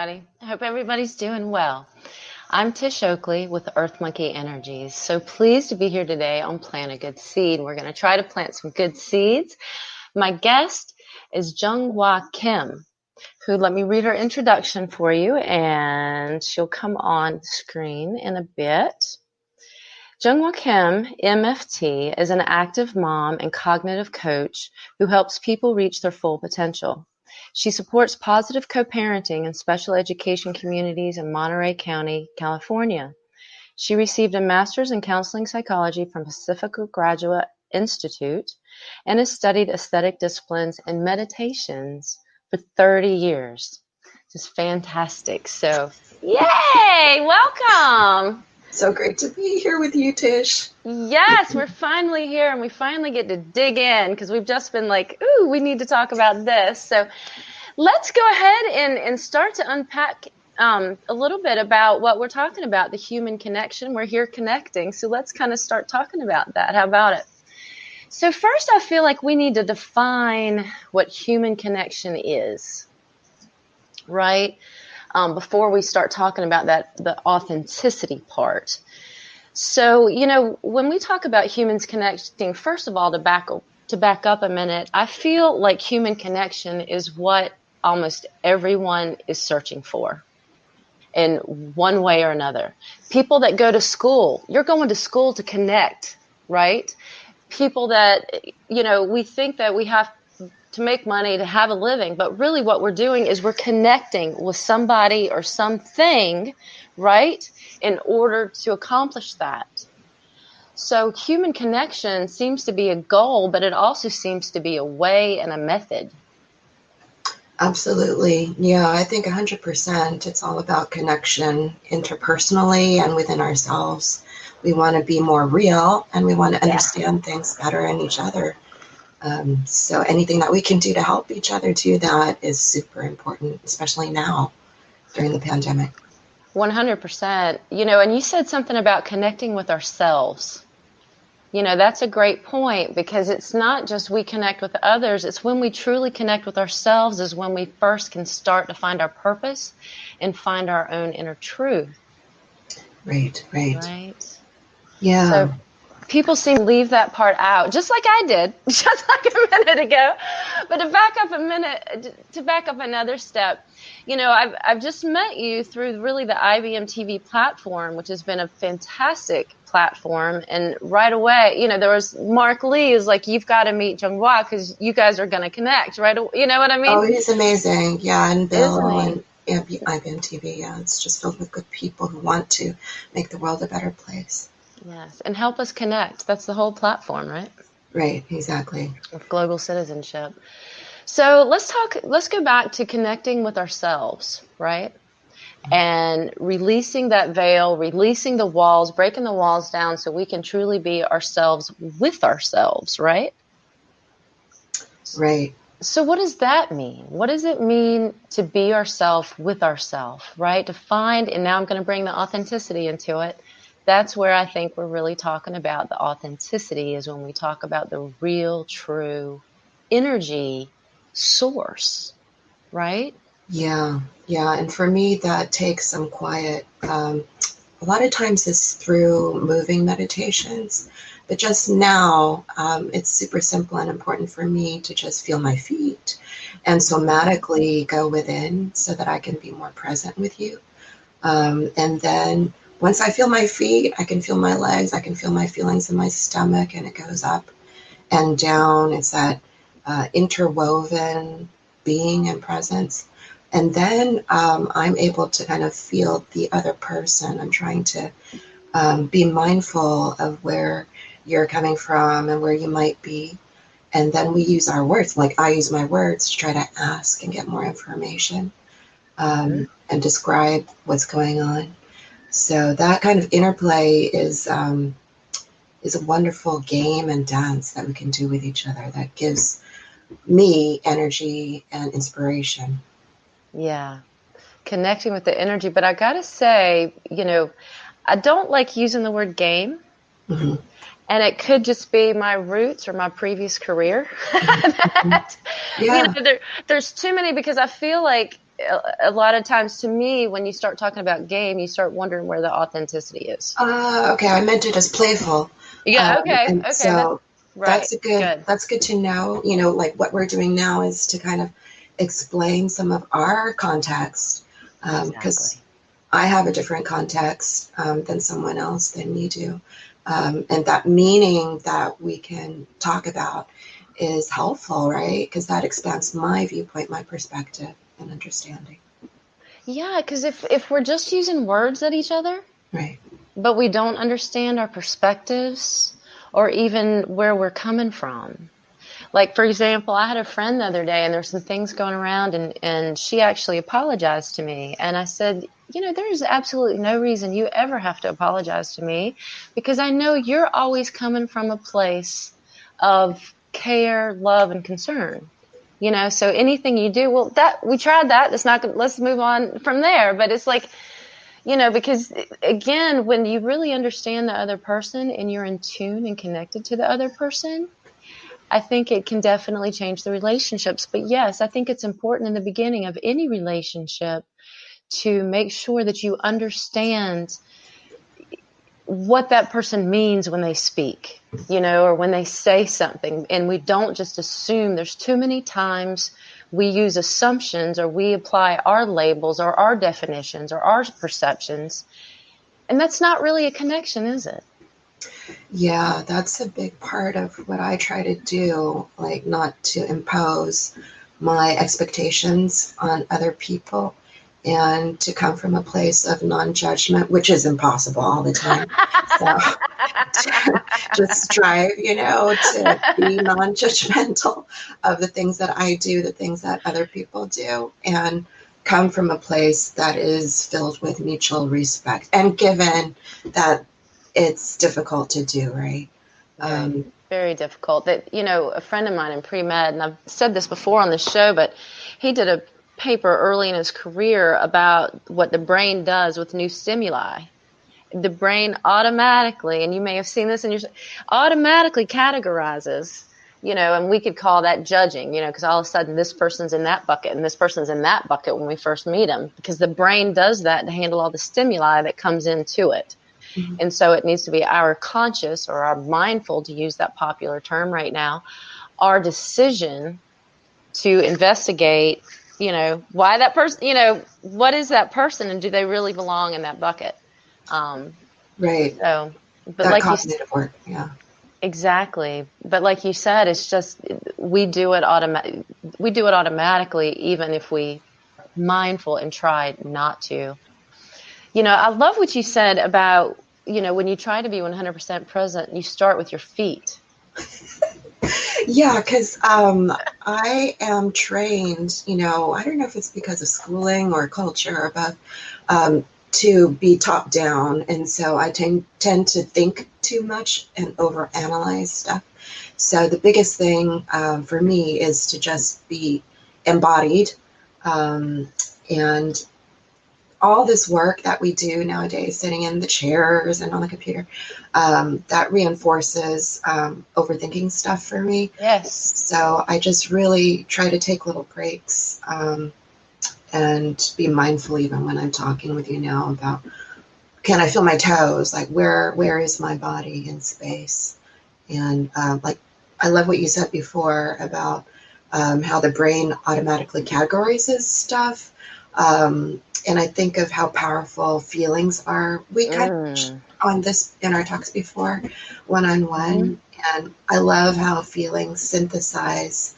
everybody. I hope everybody's doing well. I'm Tish Oakley with Earth Monkey Energies. So pleased to be here today on Plant a Good Seed. We're going to try to plant some good seeds. My guest is Jung-Hwa Kim, who, let me read her introduction for you, and she'll come on screen in a bit. Jung-Hwa Kim, MFT, is an active mom and cognitive coach who helps people reach their full potential. She supports positive co-parenting in special education communities in Monterey County, California. She received a master's in counseling psychology from Pacifica Graduate Institute and has studied aesthetic disciplines and meditations for 30 years. Just fantastic. So, yay! Welcome! So great to be here with you, Tish. Yes, we're finally here and we finally get to dig in because we've just been like, ooh, we need to talk about this. So let's go ahead and start to unpack a little bit about what we're talking about, the human connection. We're here connecting. So let's kind of start talking about that. How about it? So first, I feel like we need to define what human connection is, right? Before we start talking about that, the authenticity part. So, when we talk about humans connecting, first of all, to back up a minute, I feel like human connection is what almost everyone is searching for in one way or another. People that go to school, you're going to school to connect, right? People that, we think that we have to make money, to have a living. But really what we're doing is we're connecting with somebody or something, right, in order to accomplish that. So human connection seems to be a goal, but it also seems to be a way and a method. Absolutely. Yeah, I think 100%. It's all about connection interpersonally and within ourselves. We want to be more real and we want to understand things better in each other. So anything that we can do to help each other do that is super important, especially now during the pandemic. 100%. And you said something about connecting with ourselves. That's a great point because it's not just we connect with others. It's when we truly connect with ourselves is when we first can start to find our purpose and find our own inner truth. Right. Right. Yeah. So people seem to leave that part out, just like I did, just like a minute ago. But to back up another step, I've just met you through really the IBM TV platform, which has been a fantastic platform. And right away, there was Mark Lee is like, you've got to meet Jung-Hwa because you guys are going to connect, right? You know what I mean? Oh, he's amazing. Yeah, and Bill and IBM TV. Yeah, it's just filled with good people who want to make the world a better place. Yes, and help us connect. That's the whole platform, right? Right, exactly. With global citizenship. So let's go back to connecting with ourselves, right? And releasing that veil, releasing the walls, breaking the walls down so we can truly be ourselves with ourselves, right? Right. So what does that mean? What does it mean to be ourselves with ourselves, right? To find, and now I'm going to bring the authenticity into it. That's where I think we're really talking about the authenticity is when we talk about the real, true energy source, right? Yeah. And for me, that takes some quiet. A lot of times it's through moving meditations, but just now it's super simple and important for me to just feel my feet and somatically go within so that I can be more present with you. And then once I feel my feet, I can feel my legs, I can feel my feelings in my stomach, and it goes up and down. It's that interwoven being and presence. And then I'm able to kind of feel the other person. I'm trying to be mindful of where you're coming from and where you might be. And then we use our words, like I use my words to try to ask and get more information and describe what's going on. So that kind of interplay is a wonderful game and dance that we can do with each other that gives me energy and inspiration. Yeah. Connecting with the energy. But I got to say, I don't like using the word game. Mm-hmm. And it could just be my roots or my previous career. There's too many because I feel like a lot of times to me, when you start talking about game, you start wondering where the authenticity is. Okay, I meant it as playful. Yeah. Okay. And Okay. That's so right. Good. that's good to know. Like what we're doing now is to kind of explain some of our context, Exactly. because I have a different context than someone else than you do. And that meaning that we can talk about is helpful, right? Because that expands my viewpoint, my perspective, and understanding. Yeah, because if we're just using words at each other, Right. but we don't understand our perspectives or even where we're coming from. Like, for example, I had a friend the other day and there's some things going around and she actually apologized to me. And I said, there's absolutely no reason you ever have to apologize to me because I know you're always coming from a place of care, love, and concern. So anything you do, well, that we tried that. It's not good. Let's move on from there. But it's like, because again, when you really understand the other person and you're in tune and connected to the other person, I think it can definitely change the relationships. But yes, I think it's important in the beginning of any relationship to make sure that you understand what that person means when they speak, or when they say something. And we don't just assume. There's too many times we use assumptions or we apply our labels or our definitions or our perceptions. And that's not really a connection, is it? Yeah, that's a big part of what I try to do, like not to impose my expectations on other people and to come from a place of non-judgment, which is impossible all the time. So just strive, to be non-judgmental of the things that I do, the things that other people do, and come from a place that is filled with mutual respect. And given that it's difficult to do, right? Very, very difficult. That, a friend of mine in pre-med, and I've said this before on the show, but he did a paper early in his career about what the brain does with new stimuli. The brain automatically, and you may have seen this in your, automatically categorizes, and we could call that judging, because all of a sudden this person's in that bucket and this person's in that bucket when we first meet them, because the brain does that to handle all the stimuli that comes into it. Mm-hmm. And so it needs to be our conscious or our mindful, to use that popular term right now, our decision to investigate, why that person, what is that person and do they really belong in that bucket? Right. So, but That like cognitive work, yeah. exactly. But like you said, it's just, we do it automatically, even if we mindful and try not to. I love what you said about, when you try to be 100% present, you start with your feet. Yeah, because I am trained, I don't know if it's because of schooling or culture or both, to be top down. And so I tend to think too much and overanalyze stuff. So the biggest thing for me is to just be embodied. And all this work that we do nowadays, sitting in the chairs and on the computer, that reinforces overthinking stuff for me. Yes. So I just really try to take little breaks and be mindful even when I'm talking with you now about, can I feel my toes? Like where is my body in space? And like, I love what you said before about how the brain automatically categorizes stuff. And I think of how powerful feelings are. We kind of on this in our talks before, one-on-one, and I love how feelings synthesize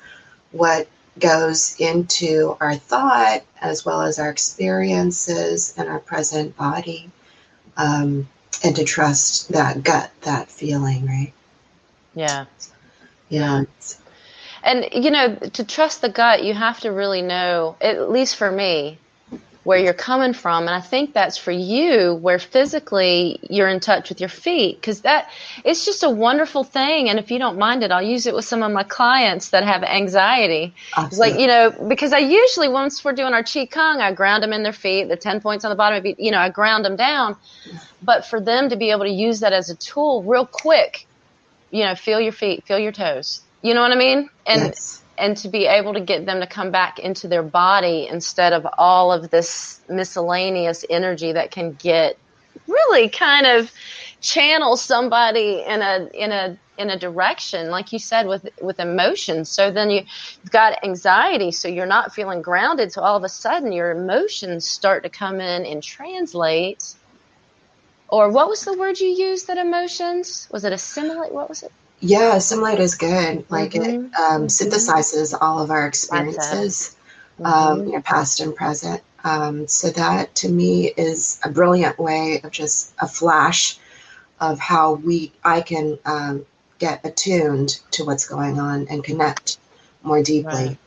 what goes into our thought as well as our experiences and our present body, and to trust that gut, that feeling, right? Yeah. Yeah. And, to trust the gut, you have to really know, at least for me, where you're coming from. And I think that's for you, where physically you're in touch with your feet, because it's just a wonderful thing. And if you don't mind it, I'll use it with some of my clients that have anxiety. Absolutely. It's like, because I usually, once we're doing our Qigong, I ground them in their feet, the 10 points on the bottom of it, I ground them down. But for them to be able to use that as a tool real quick, feel your feet, feel your toes. You know what I mean? And yes. and to be able to get them to come back into their body instead of all of this miscellaneous energy that can get really kind of channel somebody in a direction, like you said, with emotions. So then you've got anxiety, so you're not feeling grounded, so all of a sudden your emotions start to come in and translate. Or what was the word you used, that emotions? Was it assimilate? What was it? Yeah, assimilate is good. Like it Mm-hmm. synthesizes all of our That's it. experiences, Mm-hmm. past and present. So that to me is a brilliant way of just a flash of how I can get attuned to what's going on and connect more deeply.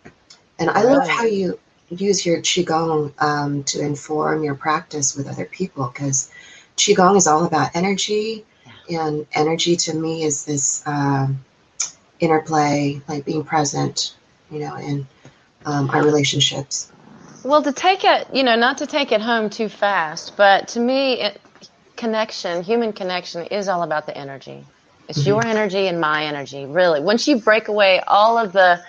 Right. And I love how Right. you use your Qigong to inform your practice with other people, because Qigong is all about energy. And energy to me is this interplay, like being present, in our relationships. Well, to take it, not to take it home too fast, but to me, human connection is all about the energy. It's Mm-hmm. your energy and my energy, really. Once you break away all of the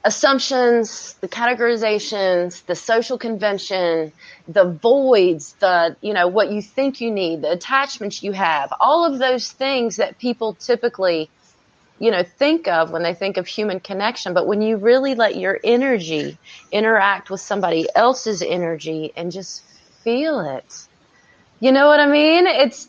assumptions, the categorizations, the social convention, the voids, what you think you need, the attachments you have, all of those things that people typically, think of when they think of human connection. But when you really let your energy interact with somebody else's energy and just feel it, you know what I mean? It's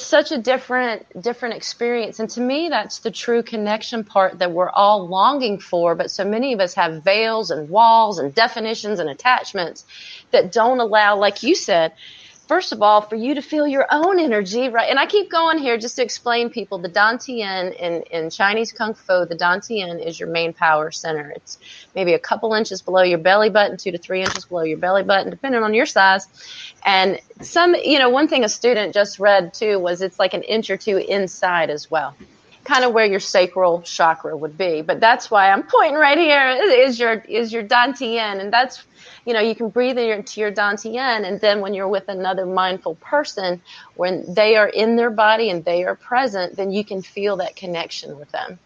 such a different experience. And to me, that's the true connection part that we're all longing for. But so many of us have veils and walls and definitions and attachments that don't allow, like you said, first of all, for you to feel your own energy, right? And I keep going here just to explain people the Dantian in Chinese Kung Fu. The Dantian is your main power center. It's maybe a couple inches below your belly button, 2 to 3 inches below your belly button, depending on your size. And one thing a student just read too was it's like an inch or two inside as well, kind of where your sacral chakra would be. But that's why I'm pointing right here is your Dantian. And that's, you can breathe into your Dantian. And then when you're with another mindful person, when they are in their body and they are present, then you can feel that connection with them.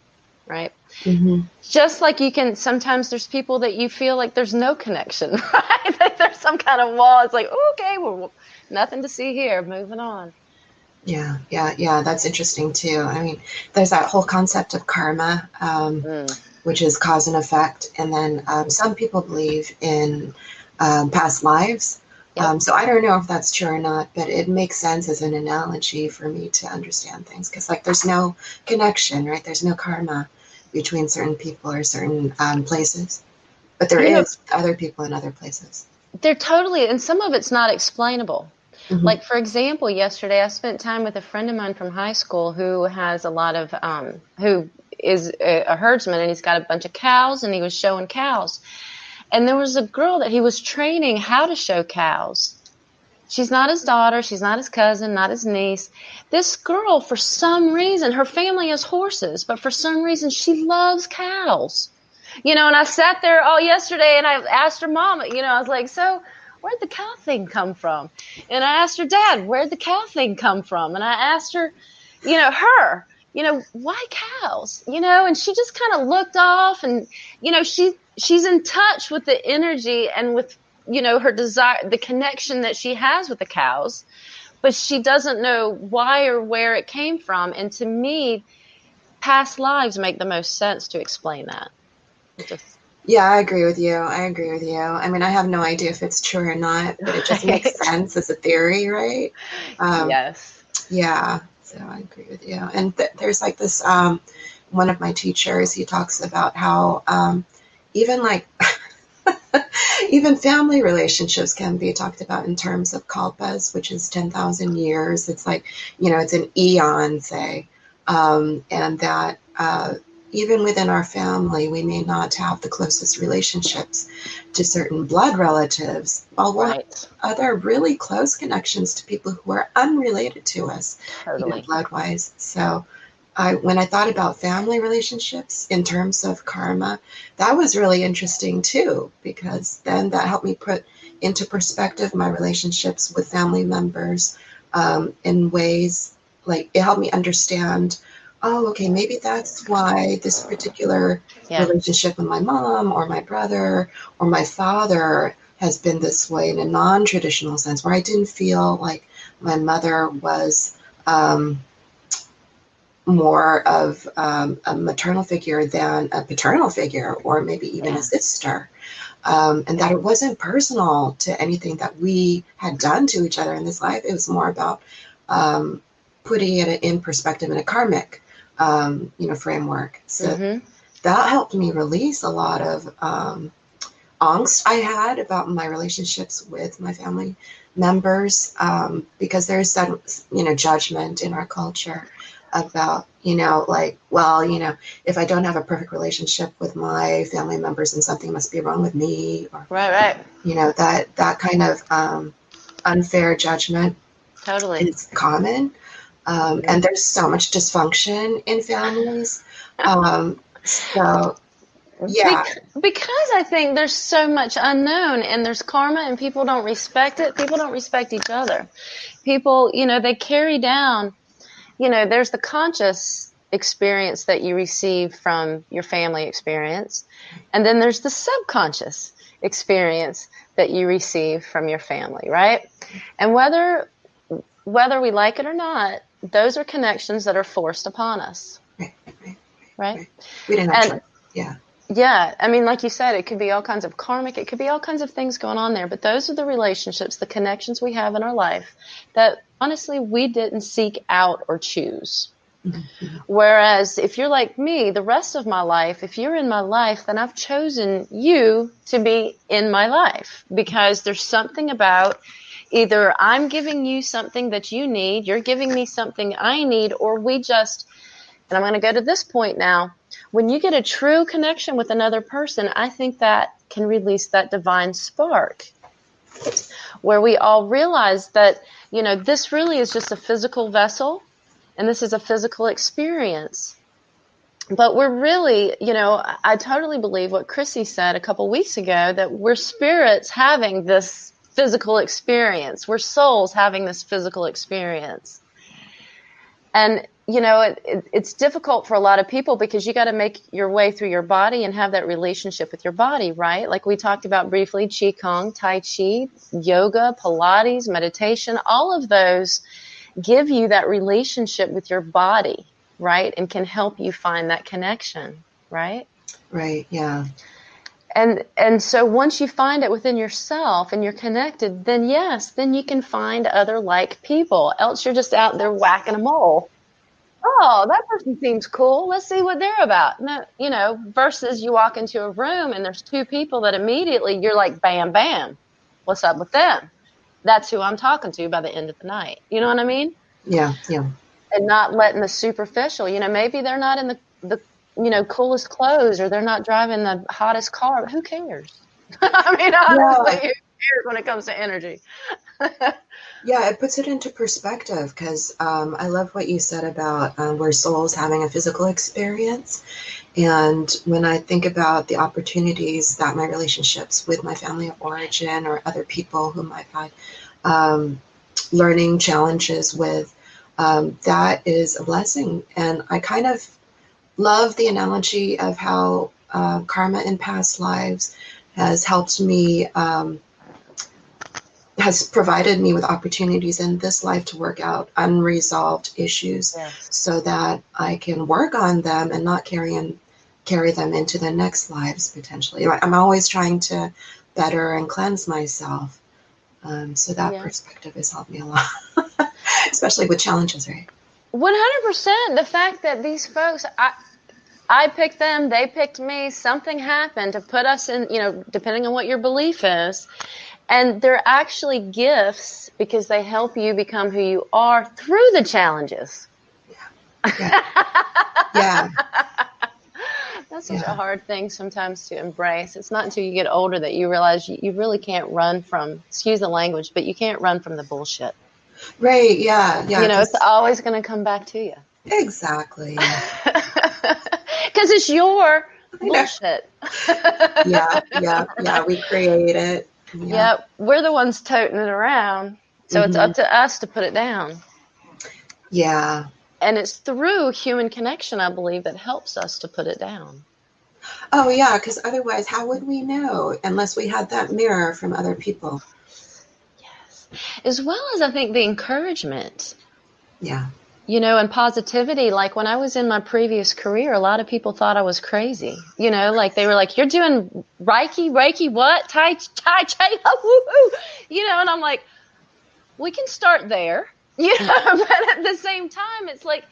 Right. Mm-hmm. Just like you can, sometimes there's people that you feel like there's no connection, right? Like there's some kind of wall. It's like, okay, well, nothing to see here. Moving on. Yeah. That's interesting too. I mean, there's that whole concept of karma, which is cause and effect. And then some people believe in past lives. Yep. So I don't know if that's true or not, but it makes sense as an analogy for me to understand things. Because like there's no connection, right? There's no karma between certain people or certain places. But there is other people in other places. They're totally, and some of it's not explainable. Mm-hmm. Like, for example, yesterday I spent time with a friend of mine from high school who has a lot of, who is a herdsman, and he's got a bunch of cows, and he was showing cows. And there was a girl that he was training how to show cows. She's not his daughter. She's not his cousin, not his niece. This girl, for some reason, her family has horses, but for some reason she loves cows. And I sat there all yesterday and I asked her mom, I was like, so where'd the cow thing come from? And I asked her dad, where'd the cow thing come from? And I asked her, why cows? And she just kind of looked off, and, she's in touch with the energy and with, her desire, the connection that she has with the cows, but she doesn't know why or where it came from. And to me, past lives make the most sense to explain that. Yeah, I agree with you. I mean, I have no idea if it's true or not, but it just makes sense as a theory, right? Yes. Yeah, so I agree with you. And there's like this, one of my teachers, he talks about how even like, even family relationships can be talked about in terms of kalpas, which is 10,000 years. It's like, it's an eon, say, and that even within our family, we may not have the closest relationships to certain blood relatives, while we'll have other really close connections to people who are unrelated to us, totally, blood-wise. So when I thought about family relationships in terms of karma, that was really interesting too, because then that helped me put into perspective my relationships with family members in ways, like it helped me understand oh, okay, maybe that's why this particular Yeah. relationship with my mom or my brother or my father has been this way in a non-traditional sense, where I didn't feel like my mother was more of a maternal figure than a paternal figure, or maybe even a Yeah. sister. And that it wasn't personal to anything that we had done to each other in this life. It was more about um, putting it in perspective in a karmic, framework. So Mm-hmm. that helped me release a lot of angst I had about my relationships with my family members, because there's that, judgment in our culture about, like, well, if I don't have a perfect relationship with my family members, then something must be wrong with me, or, Right, right. that kind of unfair judgment Totally. is common. And there's so much dysfunction in families. So, yeah, Because I think there's so much unknown and there's karma and people don't respect it. People don't respect each other. People, they carry down, there's the conscious experience that you receive from your family experience. And then there's the subconscious experience that you receive from your family, right? And whether we like it or not, those are connections that are forced upon us, right, right, right? right. We didn't have And choice. Yeah. yeah, I mean, like you said, it could be all kinds of karmic, it could be all kinds of things going on there, but those are the relationships, the connections we have in our life that honestly we didn't seek out or choose. Mm-hmm. Whereas if you're like me, the rest of my life, if you're in my life, then I've chosen you to be in my life because there's something about either I'm giving you something that you need, you're giving me something I need, or we just, and I'm going to go to this point now. When you get a true connection with another person, I think that can release that divine spark where we all realize that, this really is just a physical vessel and this is a physical experience. But we're really, I totally believe what Chrissy said a couple weeks ago, that we're spirits having this physical experience. We're souls having this physical experience. And, it's difficult for a lot of people because you got to make your way through your body and have that relationship with your body, right? Like we talked about briefly, Qigong, Tai Chi, yoga, Pilates, meditation, all of those give you that relationship with your body, right? And can help you find that connection, right? Right. Yeah. And so once you find it within yourself and you're connected, then yes, then you can find other like people. Else you're just out there whacking a mole. Oh, that person seems cool. Let's see what they're about. No, versus you walk into a room and there's two people that immediately you're like, bam, bam. What's up with them? That's who I'm talking to by the end of the night. You know what I mean? Yeah. Yeah. And not letting the superficial, maybe they're not in the coolest clothes or they're not driving the hottest car. Who cares? I mean, honestly, Yeah. who cares when it comes to energy? Yeah, it puts it into perspective because I love what you said about we're souls having a physical experience. And when I think about the opportunities that my relationships with my family of origin or other people whom I've had learning challenges with, that is a blessing. And I kind of love the analogy of how karma in past lives has helped me. Has provided me with opportunities in this life to work out unresolved issues, Yes. so that I can work on them and not carry them into the next lives potentially. I'm always trying to better and cleanse myself. So that Yeah. perspective has helped me a lot, especially with challenges, right? 100%. The fact that these folks, I picked them, they picked me, something happened to put us in, depending on what your belief is. And they're actually gifts because they help you become who you are through the challenges. Yeah. Yeah. That's such a hard thing sometimes to embrace. It's not until you get older that you realize you really can't run from, excuse the language, but you can't run from the bullshit. Right. Yeah. Yeah. It's always going to come back to you. Exactly. Because it's your bullshit. Yeah. Yeah. Yeah. We create it. Yeah. Yep, we're the ones toting it around. So it's up to us to put it down. Yeah. And it's through human connection, I believe, that helps us to put it down. Oh, yeah, because otherwise, how would we know unless we had that mirror from other people? Yes. As well as I think the encouragement, Yeah. and positivity. Like when I was in my previous career, a lot of people thought I was crazy. Like they were like, "You're doing Reiki, what? Tai Chi, woo-hoo." And I'm like, we can start there. But at the same time, it's like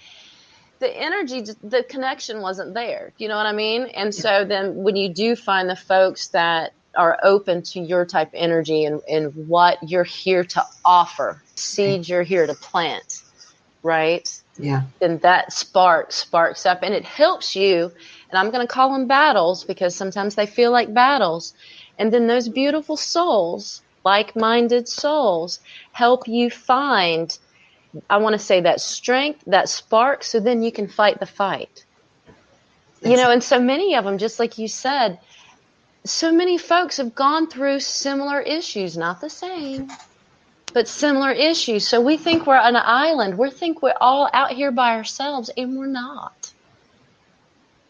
the energy, the connection wasn't there. You know what I mean? And so then when you do find the folks that are open to your type of energy and what you're here to offer, seeds you're here to plant, right? Yeah. Then that sparks up, and it helps you. And I'm going to call them battles because sometimes they feel like battles. And then those beautiful souls, like-minded souls, help you find, I want to say, that strength, that spark, so then you can fight the fight. And so many of them, just like you said, so many folks have gone through similar issues, not the same, but similar issues. So we think we're on an island. We think we're all out here by ourselves, and we're not.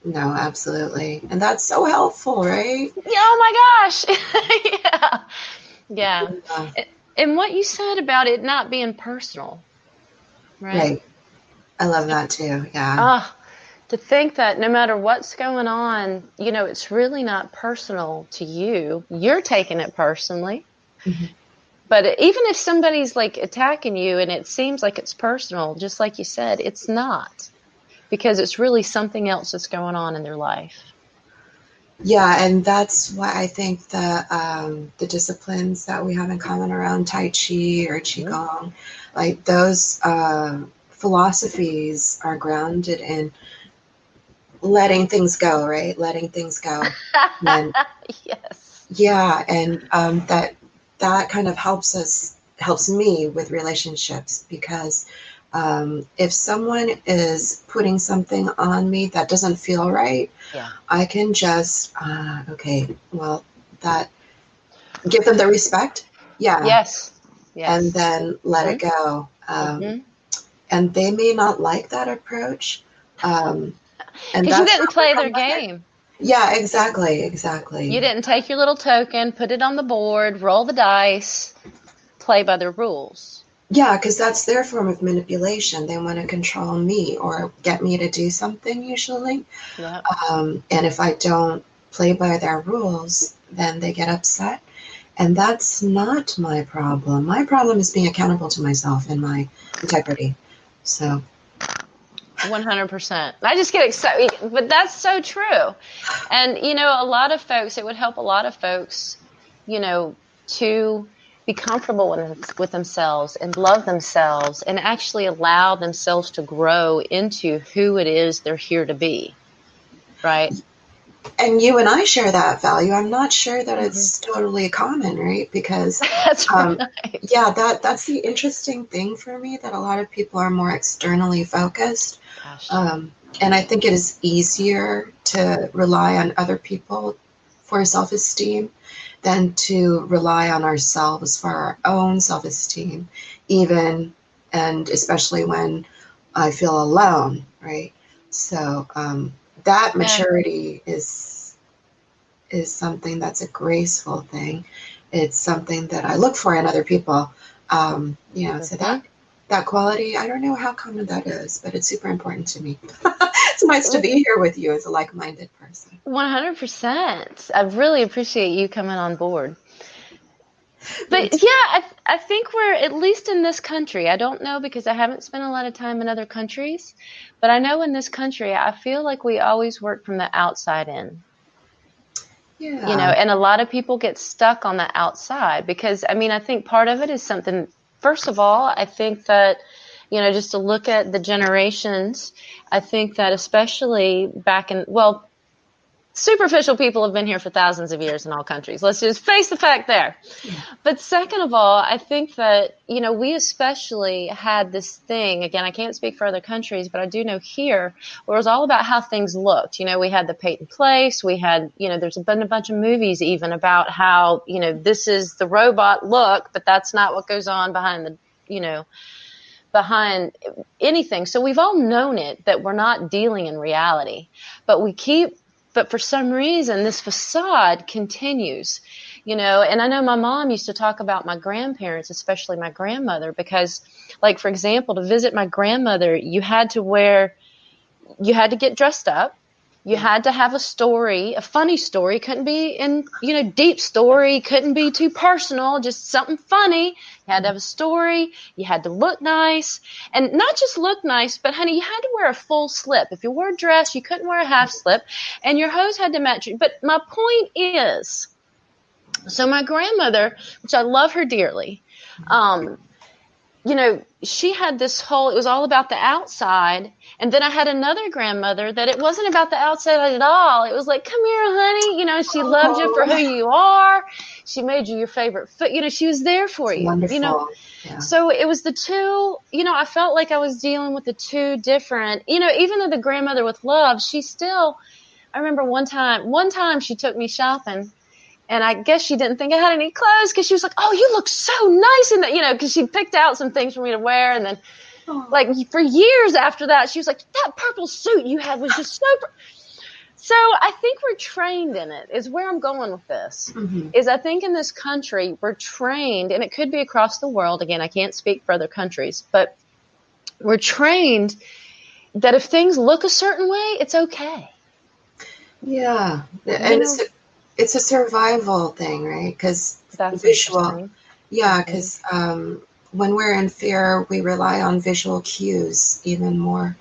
No, absolutely. And that's so helpful, right? Oh my gosh. Yeah. And what you said about it not being personal, right? Right. I love that too. Yeah. To think that no matter what's going on, it's really not personal to you. You're taking it personally. Mm-hmm. But even if somebody's like attacking you and it seems like it's personal, just like you said, it's not, because it's really something else that's going on in their life. Yeah, and that's why I think the disciplines that we have in common around Tai Chi or Qigong, like those philosophies are grounded in letting things go, right? Letting things go. And, yes. yeah, and that kind of helps me with relationships, because if someone is putting something on me that doesn't feel right, I can just okay, well, that give them the respect, Yes. and then let it go. And they may not like that approach, and because you didn't play their game. Yeah, exactly. You didn't take your little token, put it on the board, roll the dice, play by their rules. Yeah, because that's their form of manipulation. They want to control me or get me to do something, usually. Yep. And if I don't play by their rules, then they get upset. And that's not my problem. My problem is being accountable to myself and my integrity. So 100%. I just get excited, but that's so true. And, a lot of folks, it would help a lot of folks, to be comfortable with themselves and love themselves and actually allow themselves to grow into who it is they're here to be. Right? And you and I share that value. I'm not sure that it's totally common, right? Because that's right. Yeah, that's the interesting thing for me, that a lot of people are more externally focused. And I think it is easier to rely on other people for self-esteem than to rely on ourselves for our own self-esteem, even and especially when I feel alone, right? So that maturity is something that's a graceful thing. It's something that I look for in other people. So that quality, I don't know how common that is, but it's super important to me. It's nice to be here with you as a like-minded person. 100%. I really appreciate you coming on board. But yeah, I think we're, at least in this country, I don't know because I haven't spent a lot of time in other countries, but I know in this country, I feel like we always work from the outside in. Yeah. And a lot of people get stuck on the outside because, I think part of it is something, first of all, I think that, just to look at the generations, I think that especially back in, superficial people have been here for thousands of years in all countries. Let's just face the fact there. But second of all, I think that, we especially had this thing, again, I can't speak for other countries, but I do know here, where it was all about how things looked. We had the Peyton Place. We had, there's been a bunch of movies even about how, this is the robot look, but that's not what goes on behind behind anything. So we've all known it, that we're not dealing in reality, but for some reason this facade continues, and I know my mom used to talk about my grandparents, especially my grandmother, because like, for example, to visit my grandmother, you had to get dressed up. You had to have a story, a funny story. Couldn't be in, deep story. Couldn't be too personal, just something funny. You had to have a story. You had to look nice. And not just look nice, but honey, you had to wear a full slip. If you wore a dress, you couldn't wear a half slip. And your hose had to match you. But my point is, so my grandmother, which I love her dearly, she had this it was all about the outside. And then I had another grandmother that it wasn't about the outside at all. It was like, come here, honey. She loved you for who you are. She made you your favorite food. She was there for you. Wonderful. Yeah. So it was the two, I felt like I was dealing with the two different, even though the grandmother with love, I remember one time she took me shopping. And I guess she didn't think I had any clothes, because she was like, oh, you look so nice in that, because she picked out some things for me to wear. And then like for years after that, she was like, that purple suit you had was just so I think we're trained in it, is where I'm going with this. Mm-hmm. Is I think in this country, we're trained, and it could be across the world. Again, I can't speak for other countries, but we're trained that if things look a certain way, it's okay. Yeah. And it's a survival thing, right? Because visual, because when we're in fear, we rely on visual cues even more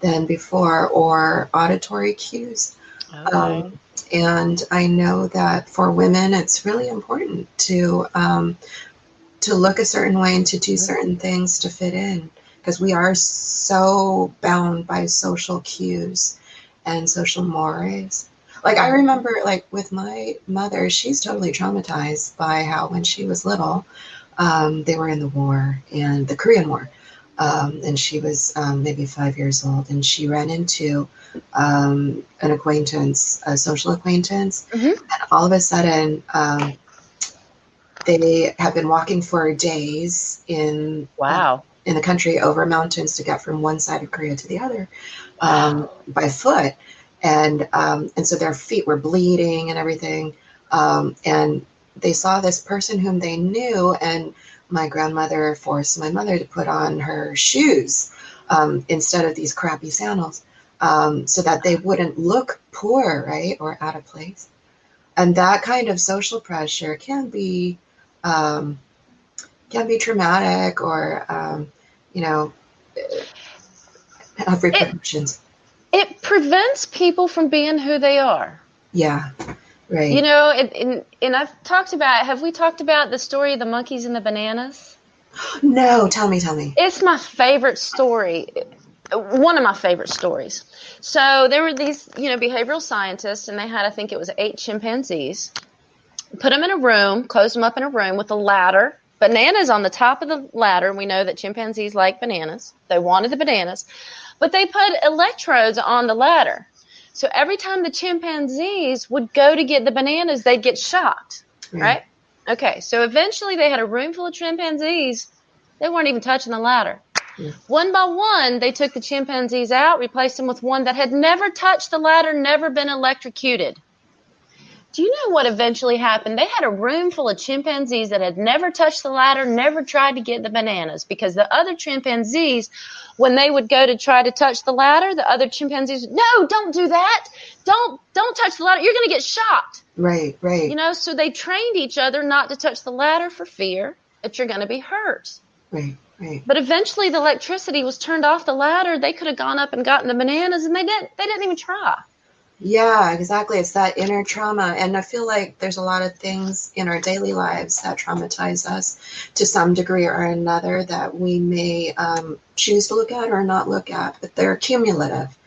than before, or auditory cues. Okay. And I know that for women, it's really important to look a certain way and to do certain things to fit in, because we are so bound by social cues and social mores. Like, I remember, like, with my mother, she's totally traumatized by how when she was little, they were in the war, and the Korean War. And she was maybe 5 years old, and she ran into an acquaintance, a social acquaintance. Mm-hmm. And all of a sudden, they have been walking for days in the country over mountains to get from one side of Korea to the other by foot. And so their feet were bleeding and everything. And they saw this person whom they knew, and my grandmother forced my mother to put on her shoes instead of these crappy sandals, so that they wouldn't look poor, right, or out of place. And that kind of social pressure can be traumatic, or have repercussions. It prevents people from being who they are. Yeah, right. And I've talked about, have we talked about the story of the monkeys and the bananas? No, tell me. It's my favorite story. One of my favorite stories. So there were these, behavioral scientists, and they had, I think it was 8 chimpanzees. Put them in a room, closed them up in a room with a ladder. Bananas on the top of the ladder. We know that chimpanzees like bananas. They wanted the bananas. But they put electrodes on the ladder. So every time the chimpanzees would go to get the bananas, they'd get shocked, right? Okay, so eventually they had a room full of chimpanzees. They weren't even touching the ladder. Yeah. One by one, they took the chimpanzees out, replaced them with one that had never touched the ladder, never been electrocuted. Do you know what eventually happened? They had a room full of chimpanzees that had never touched the ladder, never tried to get the bananas, because the other chimpanzees, when they would go to try to touch the ladder, the other chimpanzees, no, don't do that. Don't touch the ladder. You're going to get shocked. Right. So they trained each other not to touch the ladder for fear that you're going to be hurt. Right. But eventually the electricity was turned off the ladder. They could have gone up and gotten the bananas, and they didn't even try. Yeah, exactly. It's that inner trauma. And I feel like there's a lot of things in our daily lives that traumatize us to some degree or another that we may choose to look at or not look at, but they're cumulative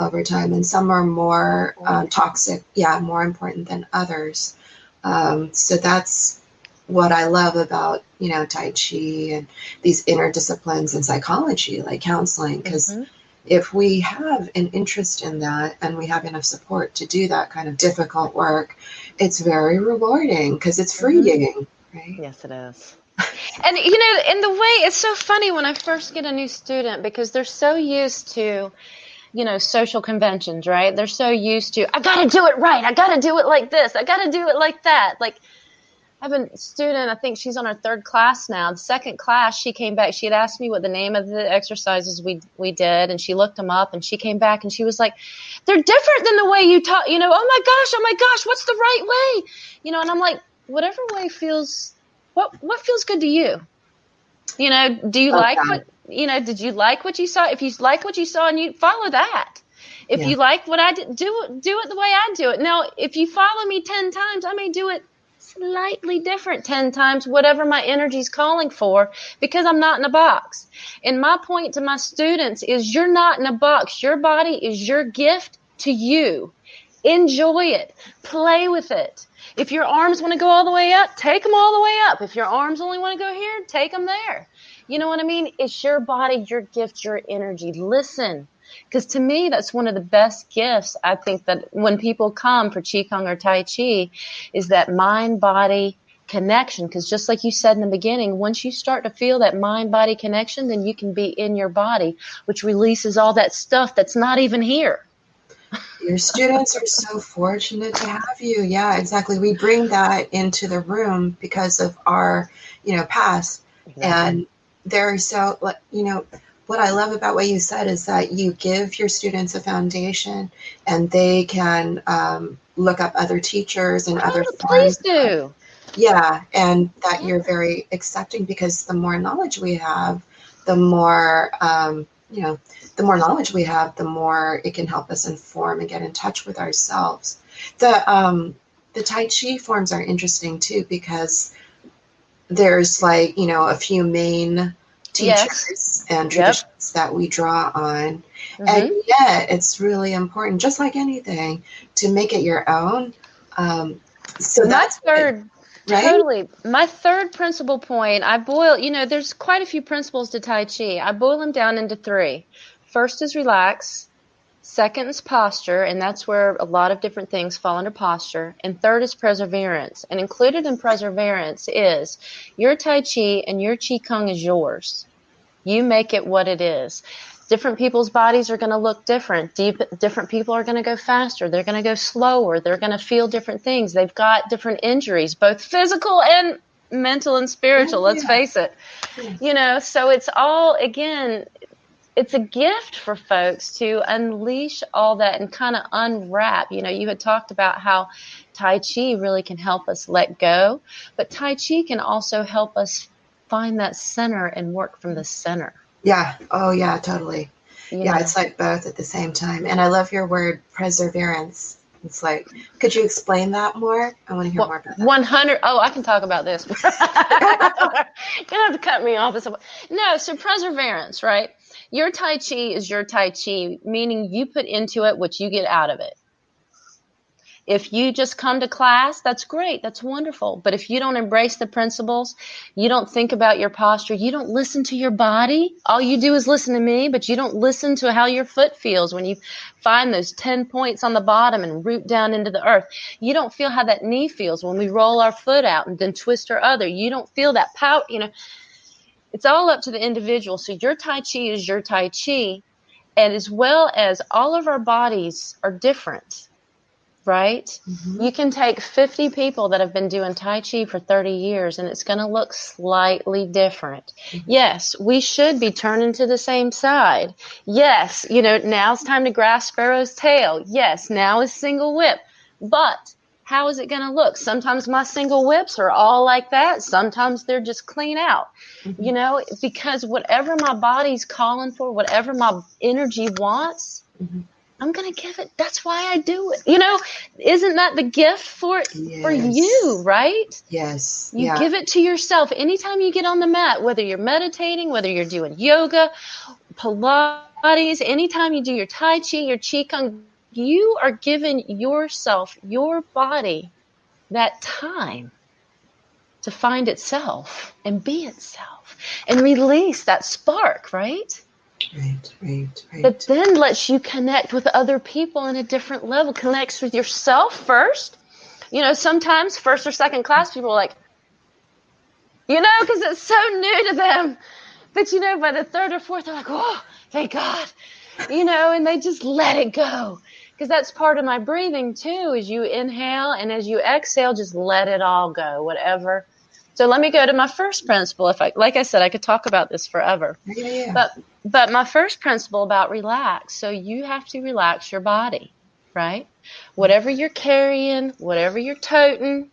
over time. And some are more toxic, more important than others. So that's what I love about, Tai Chi and these inner disciplines in psychology, like counseling, because if we have an interest in that and we have enough support to do that kind of difficult work, it's very rewarding because it's freeing, right? Yes, it is. And, in the way, it's so funny when I first get a new student because they're so used to, social conventions, right? They're so used to, I got to do it right. I got to do it like this. I got to do it like that. Like, I have a student, I think she's on her third class now. The second class, she came back. She had asked me what the name of the exercises we did, and she looked them up, and she came back, and she was like, they're different than the way you taught, oh my gosh, what's the right way? And I'm like, whatever way feels, what feels good to you? Do you like did you like what you saw? If you like what you saw, and you follow that. If you like what I did, do it the way I do it. Now, if you follow me 10 times, I may do it slightly different 10 times, whatever my energy is calling for, because I'm not in a box. And my point to my students is you're not in a box. Your body is your gift to you. Enjoy it. Play with it. If your arms want to go all the way up, take them all the way up. If your arms only want to go here, take them there. You know what I mean? It's your body, your gift, your energy. Listen. Because to me, that's one of the best gifts, I think, that when people come for Qigong or Tai Chi, is that mind-body connection. Because just like you said in the beginning, once you start to feel that mind-body connection, then you can be in your body, which releases all that stuff that's not even here. Your students are so fortunate to have you. Yeah, exactly. We bring that into the room because of our, past. Exactly. And they're so, what I love about what you said is that you give your students a foundation, and they can look up other teachers and other forms. Please do. Yeah, and that you're very accepting, because the more knowledge we have, the more, the more knowledge we have, the more it can help us inform and get in touch with ourselves. The Tai Chi forms are interesting too, because there's a few main teachers and traditions that we draw on. Mm-hmm. And yet it's really important, just like anything, to make it your own. So that's third. Right? Totally. My third principal point, I boil, there's quite a few principles to Tai Chi. I boil them down into 3. First is relax. Second is posture, and that's where a lot of different things fall under posture. And third is perseverance. And included in perseverance is your Tai Chi and your Qigong is yours. You make it what it is. Different people's bodies are going to look different. Different people are going to go faster. They're going to go slower. They're going to feel different things. They've got different injuries, both physical and mental and spiritual. Let's face it. So it's all, again, it's a gift for folks to unleash all that and kind of unwrap. You had talked about how Tai Chi really can help us let go, but Tai Chi can also help us find that center and work from the center. Yeah. Oh, yeah, totally. It's like both at the same time. And I love your word perseverance. It's like, could you explain that more? I want to hear more about that. 100. Oh, I can talk about this. You don't have to cut me off. No, so perseverance, right? Your Tai Chi is your Tai Chi, meaning you put into it what you get out of it. If you just come to class, that's great. That's wonderful. But if you don't embrace the principles, you don't think about your posture, you don't listen to your body. All you do is listen to me, but you don't listen to how your foot feels when you find those 10 points on the bottom and root down into the earth. You don't feel how that knee feels when we roll our foot out and then twist our other. You don't feel that power. It's all up to the individual. So your Tai Chi is your Tai Chi. And as well as all of our bodies are different. Right? Mm-hmm. You can take 50 people that have been doing Tai Chi for 30 years and it's going to look slightly different. Mm-hmm. Yes, we should be turning to the same side. Yes, now it's time to grasp Sparrow's tail. Yes, now is single whip. But how is it going to look? Sometimes my single whips are all like that. Sometimes they're just clean out. Mm-hmm. Because whatever my body's calling for, whatever my energy wants, mm-hmm. I'm going to give it. That's why I do it. Isn't that the gift for you, right? Yes. You give it to yourself. Anytime you get on the mat, whether you're meditating, whether you're doing yoga, Pilates, anytime you do your Tai Chi, your Qigong, you are giving yourself, your body, that time to find itself and be itself and release that spark, right? Right. But then lets you connect with other people in a different level, connects with yourself first. Sometimes first or second class people are like, because it's so new to them. But, by the third or fourth, they're like, oh, thank God, and they just let it go. Because that's part of my breathing, too, is you inhale, and as you exhale, just let it all go, whatever. So let me go to my first principle. Like I said, I could talk about this forever. Yeah. But my first principle about relax, so you have to relax your body, right? Whatever you're carrying, whatever you're toting,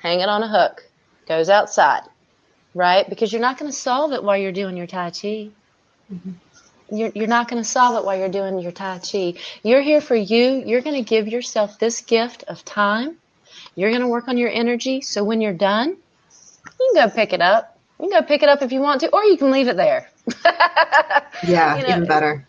hang it on a hook, goes outside, right? Because you're not going to solve it while you're doing your Tai Chi. Mm-hmm. You're not going to solve it while you're doing your Tai Chi. You're here for you. You're going to give yourself this gift of time. You're going to work on your energy. So when you're done, you can go pick it up. You can go pick it up if you want to, or you can leave it there. Yeah, even better.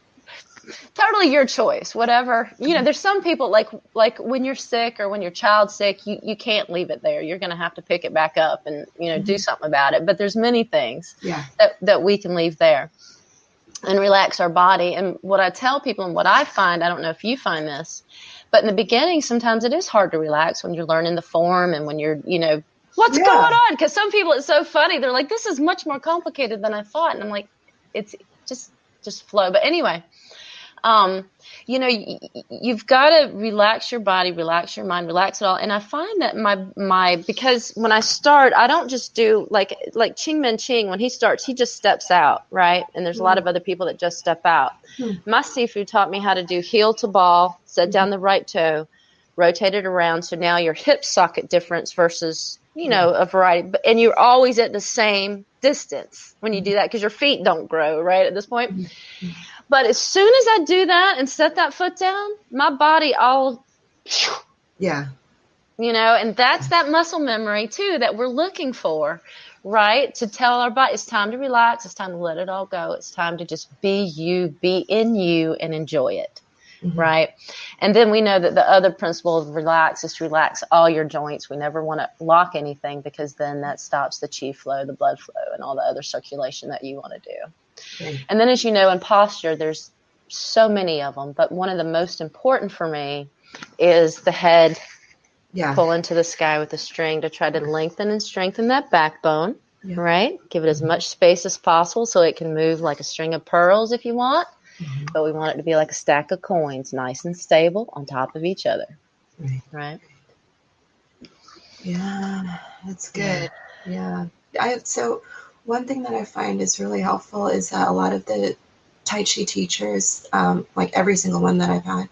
Totally your choice, whatever. There's some people like when you're sick or when your child's sick, you can't leave it there. You're going to have to pick it back up and, do something about it. But there's many things that we can leave there and relax our body. And what I tell people and what I find, I don't know if you find this, but in the beginning, sometimes it is hard to relax when you're learning the form and when you're, what's going on? Because some people, it's so funny. They're like, this is much more complicated than I thought. And I'm like, it's just flow. But anyway, you've got to relax your body, relax your mind, relax it all. And I find that because when I start, I don't just do like Ching Men Ching, when he starts, he just steps out, right? And there's a lot of other people that just step out. My Sifu taught me how to do heel to ball, set down the right toe, rotate it around. So now your hip socket difference versus, a variety, and you're always at the same distance when you do that because your feet don't grow, right, at this point. But as soon as I do that and set that foot down, my body all, and that's that muscle memory too that we're looking for, right? To tell our body it's time to relax, it's time to let it all go, it's time to just be you, be in you, and enjoy it, right? And then we know that the other principle of relax is to relax all your joints. We never want to lock anything because then that stops the chi flow, the blood flow, and all the other circulation that you want to do. And then, as you know, in posture, there's so many of them, but one of the most important for me is the head pull into the sky with a string to try to lengthen and strengthen that backbone, right? Give it as much space as possible so it can move like a string of pearls if you want, but we want it to be like a stack of coins, nice and stable on top of each other, right? Yeah, that's good. Yeah. So one thing that I find is really helpful is that a lot of the Tai Chi teachers, like every single one that I've had,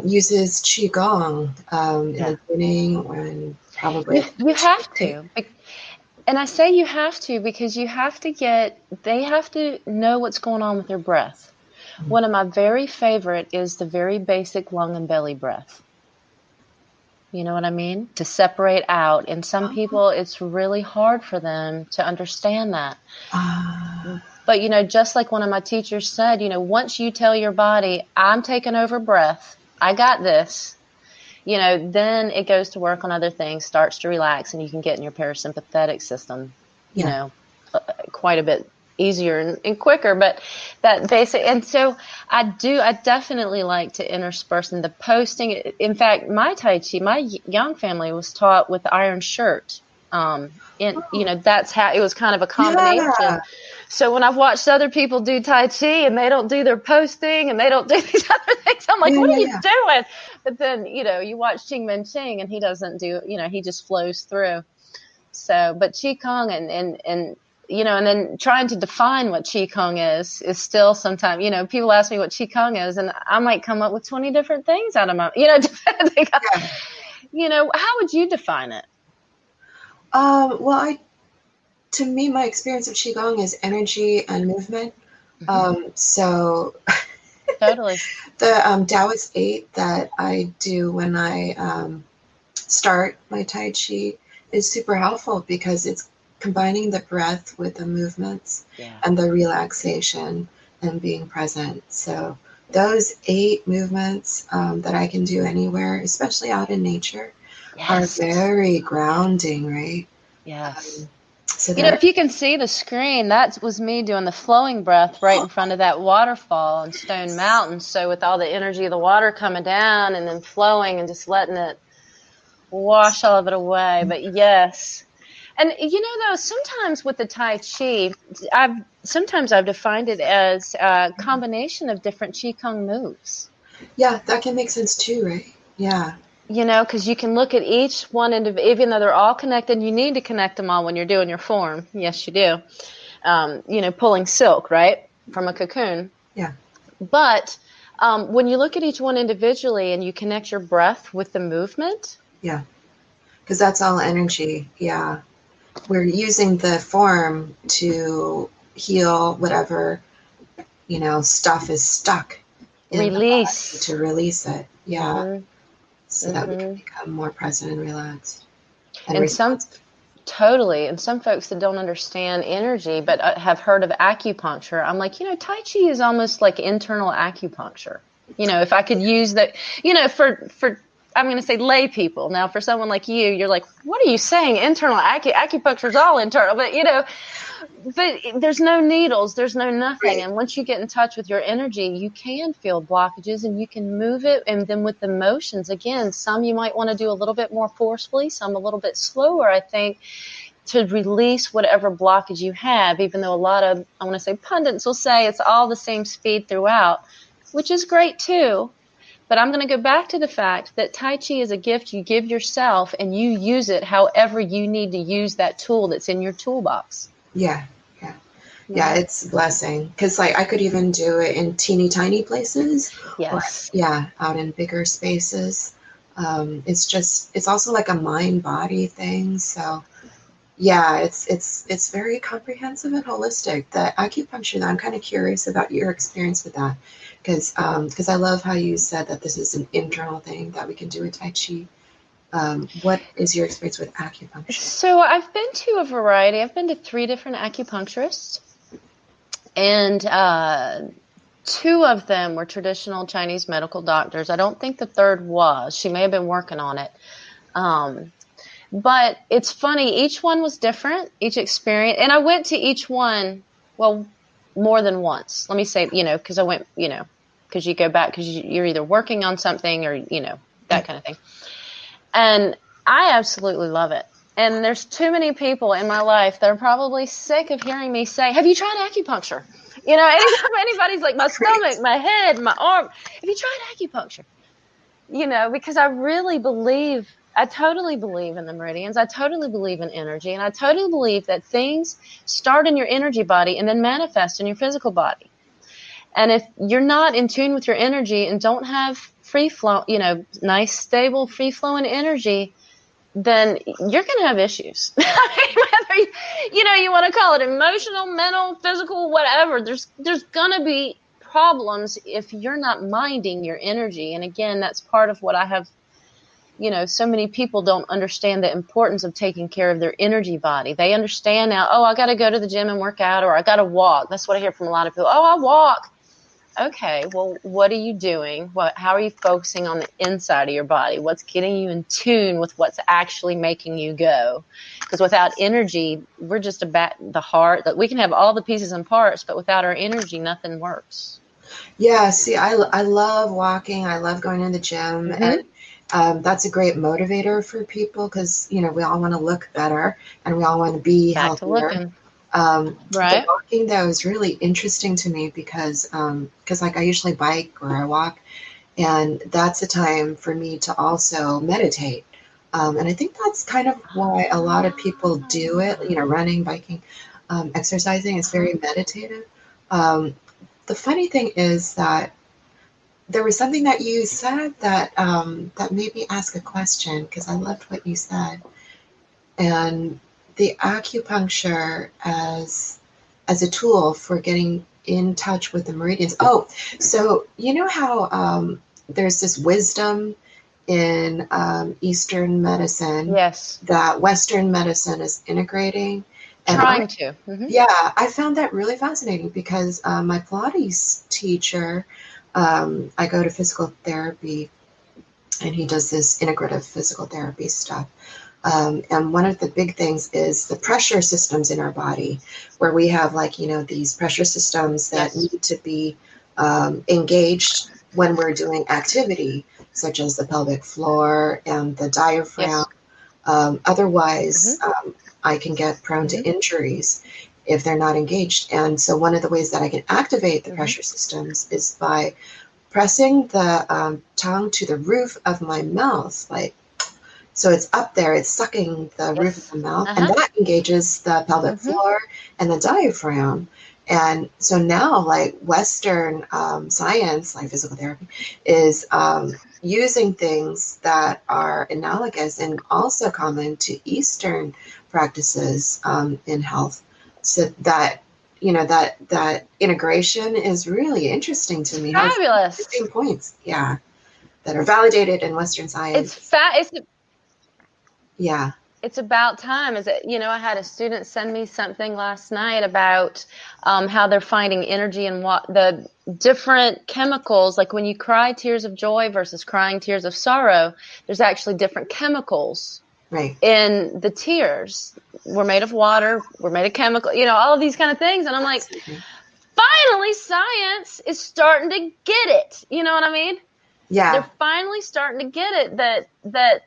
uses Qigong in the beginning and probably. You have to. And I say you have to because they have to know what's going on with their breath. One of my very favorite is the very basic lung and belly breath. You know what I mean? To separate out. And some people, it's really hard for them to understand that. But, just like one of my teachers said, once you tell your body, I'm taking over breath, I got this, then it goes to work on other things, starts to relax, and you can get in your parasympathetic system, quite a bit easier and quicker, but that basic. And so I definitely like to intersperse in the posting. In fact, my Tai Chi, my Yang family was taught with the iron shirt. That's how it was, kind of a combination. So when I've watched other people do Tai Chi and they don't do their posting and they don't do these other things, I'm like, what are you doing? But then, you watch Ching Men Ching and he doesn't do, he just flows through. So, but Qigong and then trying to define what Qigong is still sometimes, people ask me what Qigong is and I might come up with 20 different things out of my, depending on, how would you define it? Well, to me, my experience of Qigong is energy and movement. So totally. The Taoist 8 that I do when I start my Tai Chi is super helpful because it's combining the breath with the movements and the relaxation and being present. So those 8 movements that I can do anywhere, especially out in nature, are very grounding, right? Yes. So if you can see the screen, that was me doing the flowing breath right in front of that waterfall on Stone Mountain. So with all the energy of the water coming down and then flowing and just letting it wash all of it away. But yes, And though, sometimes with the Tai Chi, I've defined it as a combination of different Qigong moves. Yeah, that can make sense too, right? Yeah. Because you can look at each one, even though they're all connected, you need to connect them all when you're doing your form. Yes, you do. Pulling silk, right, from a cocoon. Yeah. But when you look at each one individually and you connect your breath with the movement. Yeah. Because that's all energy. Yeah. We're using the form to heal whatever, stuff is stuck in the body, Release. to release it. Yeah. Mm-hmm. So that we can become more present and relaxed and And responsive. totally. And some folks that don't understand energy but have heard of acupuncture, I'm like, Tai Chi is almost like internal acupuncture. If I could use that, for I'm going to say lay people. Now, for someone like you, you're like, what are you saying? Internal acupuncture is all internal, but there's no needles, there's no nothing. Right. And once you get in touch with your energy, you can feel blockages and you can move it. And then with the motions, again, some you might want to do a little bit more forcefully, some a little bit slower, I think, to release whatever blockage you have, even though a lot of, I want to say, pundits will say it's all the same speed throughout, which is great too. But I'm going to go back to the fact that Tai Chi is a gift you give yourself and you use it however you need to use that tool that's in your toolbox. Yeah. Yeah, it's a blessing. Because, I could even do it in teeny tiny places. Yes. Or, out in bigger spaces. It's also like a mind-body thing. So, yeah, it's very comprehensive and holistic. The acupuncture, I'm kind of curious about your experience with that. Because I love how you said that this is an internal thing that we can do with Tai Chi. What is your experience with acupuncture? So I've been to a variety. I've been to 3 different acupuncturists. And 2 of them were traditional Chinese medical doctors. I don't think the third was. She may have been working on it. But it's funny. Each one was different, each experience. And I went to each one, well, more than once. Let me say, because I went, because you go back because you're either working on something or, that kind of thing. And I absolutely love it. And there's too many people in my life that are probably sick of hearing me say, have you tried acupuncture? Anytime anybody's like, my stomach, my head, my arm, have you tried acupuncture? Because I really believe, I totally believe in the meridians. I totally believe in energy. And I totally believe that things start in your energy body and then manifest in your physical body. And if you're not in tune with your energy and don't have free flow, nice, stable, free flowing energy, then you're going to have issues. Whether you want to call it emotional, mental, physical, whatever, there's going to be problems if you're not minding your energy. And again, that's part of what I have, so many people don't understand the importance of taking care of their energy body. They understand now, I got to go to the gym and work out, or I got to walk. That's what I hear from a lot of people. I walk. Okay, well, what are you doing? How are you focusing on the inside of your body? What's getting you in tune with what's actually making you go? Because without energy, we're just about the heart. That we can have all the pieces and parts, but without our energy, nothing works. Yeah, see, I love walking. I love going to the gym. Mm-hmm. And that's a great motivator for people because, we all want to look better and we all want to be Back to healthier. looking. The walking, though, is really interesting to me because I usually bike or I walk, and that's a time for me to also meditate. And I think that's kind of why a lot of people do it, running, biking, exercising. It's very meditative. The funny thing is that there was something that you said that made me ask a question because I loved what you said. And the acupuncture as a tool for getting in touch with the meridians. Oh, so you know how there's this wisdom in Eastern medicine, yes, that Western medicine is integrating. And trying to. Mm-hmm. Yeah, I found that really fascinating because my Pilates teacher, I go to physical therapy, and he does this integrative physical therapy stuff. And one of the big things is the pressure systems in our body, where we have these pressure systems that need to be engaged when we're doing activity, such as the pelvic floor and the diaphragm. Otherwise, I can get prone to injuries if they're not engaged. And so one of the ways that I can activate the pressure systems is by pressing the tongue to the roof of my mouth, like, so it's up there, it's sucking the roof of the mouth, and that engages the pelvic floor and the diaphragm. And so now, like, Western science, like physical therapy, is using things that are analogous and also common to Eastern practices in health, so that, you know, that integration is really interesting to me. Fabulous. Has interesting points, yeah, that are validated in Western science. Yeah. It's about time. I had a student send me something last night about how they're finding energy in what the different chemicals, like when you cry tears of joy versus crying tears of sorrow, there's actually different chemicals in the tears. We're made of water, we're made of chemical, all of these kind of things. And I'm like, finally science is starting to get it. You know what I mean? Yeah. They're finally starting to get it that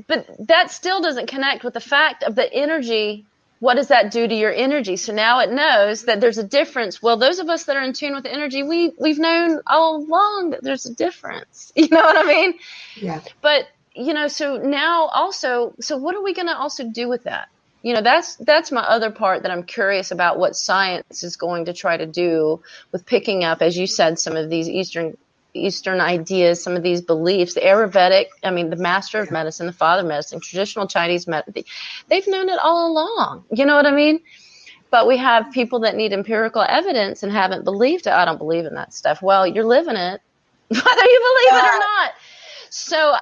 but that still doesn't connect with the fact of the energy. What does that do to your energy? So now it knows that there's a difference. Well, those of us that are in tune with energy, we've known all along that there's a difference. You know what I mean? Yeah. But, so now also, so what are we going to also do with that? That's my other part that I'm curious about, what science is going to try to do with picking up, as you said, some of these Eastern ideas, some of these beliefs. The Ayurvedic, the master of medicine, the father of medicine, traditional Chinese medicine, they've known it all along. You know what I mean? But we have people that need empirical evidence and haven't believed it. I don't believe in that stuff. Well, you're living it, whether you believe it or not. So,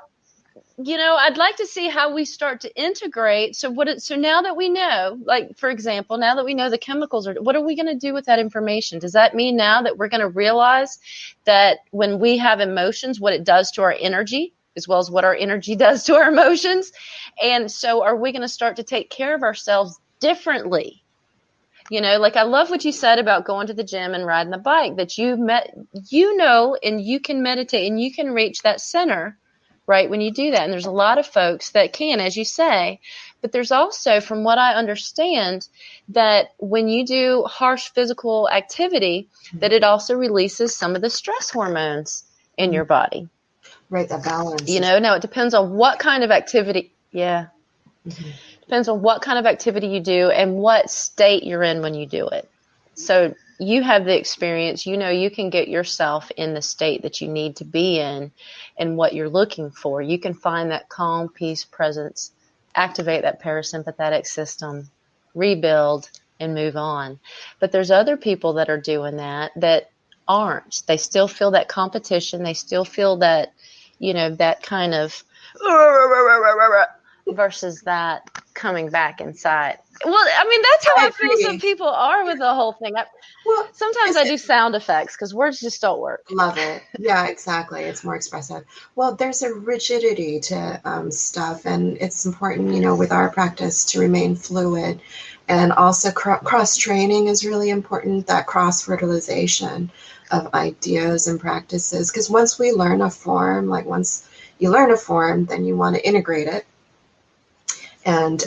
I'd like to see how we start to integrate. So now that we know, like, for example, now that we know the chemicals what are we going to do with that information? Does that mean now that we're going to realize that when we have emotions, what it does to our energy, as well as what our energy does to our emotions? And so are we going to start to take care of ourselves differently? Like, I love what you said about going to the gym and riding the bike, that and you can meditate and you can reach that center right when you do that. And there's a lot of folks that can, as you say, but there's also, from what I understand, that when you do harsh physical activity, that it also releases some of the stress hormones in your body. Right, that balance. Now it depends on what kind of activity. Yeah. Depends on what kind of activity you do and what state you're in when you do it. So you have the experience, you can get yourself in the state that you need to be in and what you're looking for. You can find that calm, peace, presence, activate that parasympathetic system, rebuild, and move on. But there's other people that are doing that aren't. They still feel that competition. They still feel that, that kind of versus that coming back inside. Well, that's how I feel some people are with the whole thing. Sometimes I do sound effects because words just don't work. Love it. Yeah, exactly. It's more expressive. Well, there's a rigidity to stuff, and it's important, with our practice to remain fluid. And also cross-training is really important, that cross-fertilization of ideas and practices. Because once we learn a form, once you learn a form, then you want to integrate it and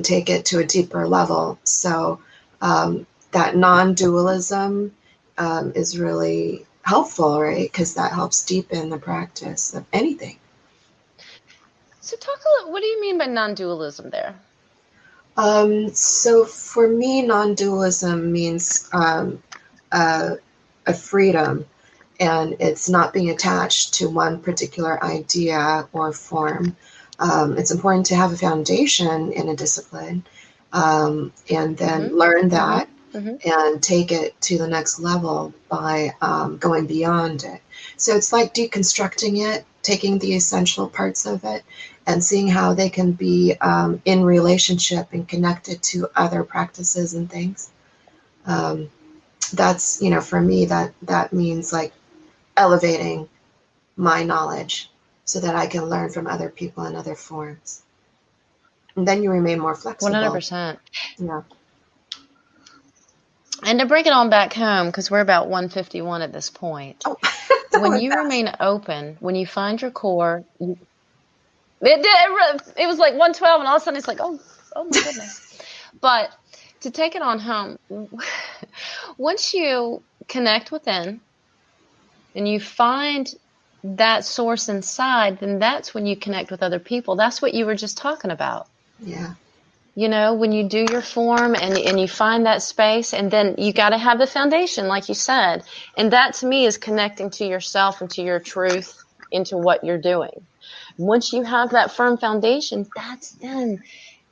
take it to a deeper level. So that non-dualism is really helpful, right? Because that helps deepen the practice of anything. So talk a little, what do you mean by non-dualism there? So for me, non-dualism means a freedom, and it's not being attached to one particular idea or form. It's important to have a foundation in a discipline, and then learn that and take it to the next level by going beyond it. So it's like deconstructing it, taking the essential parts of it and seeing how they can be in relationship and connected to other practices and things. That's, for me, that means like elevating my knowledge so that I can learn from other people in other forms. And then you remain more flexible. 100%. Yeah. And to bring it on back home, because we're about 151 at this point. Oh, when you remain open, when you find your core, It did. It was like 112, and all of a sudden it's like, oh my goodness. But to take it on home, once you connect within and you find that source inside, then that's when you connect with other people. That's what you were just talking about. Yeah. You know, when you do your form and you find that space, and then you got to have the foundation, like you said. And that to me is connecting to yourself and to your truth into what you're doing. Once you have that firm foundation, that's then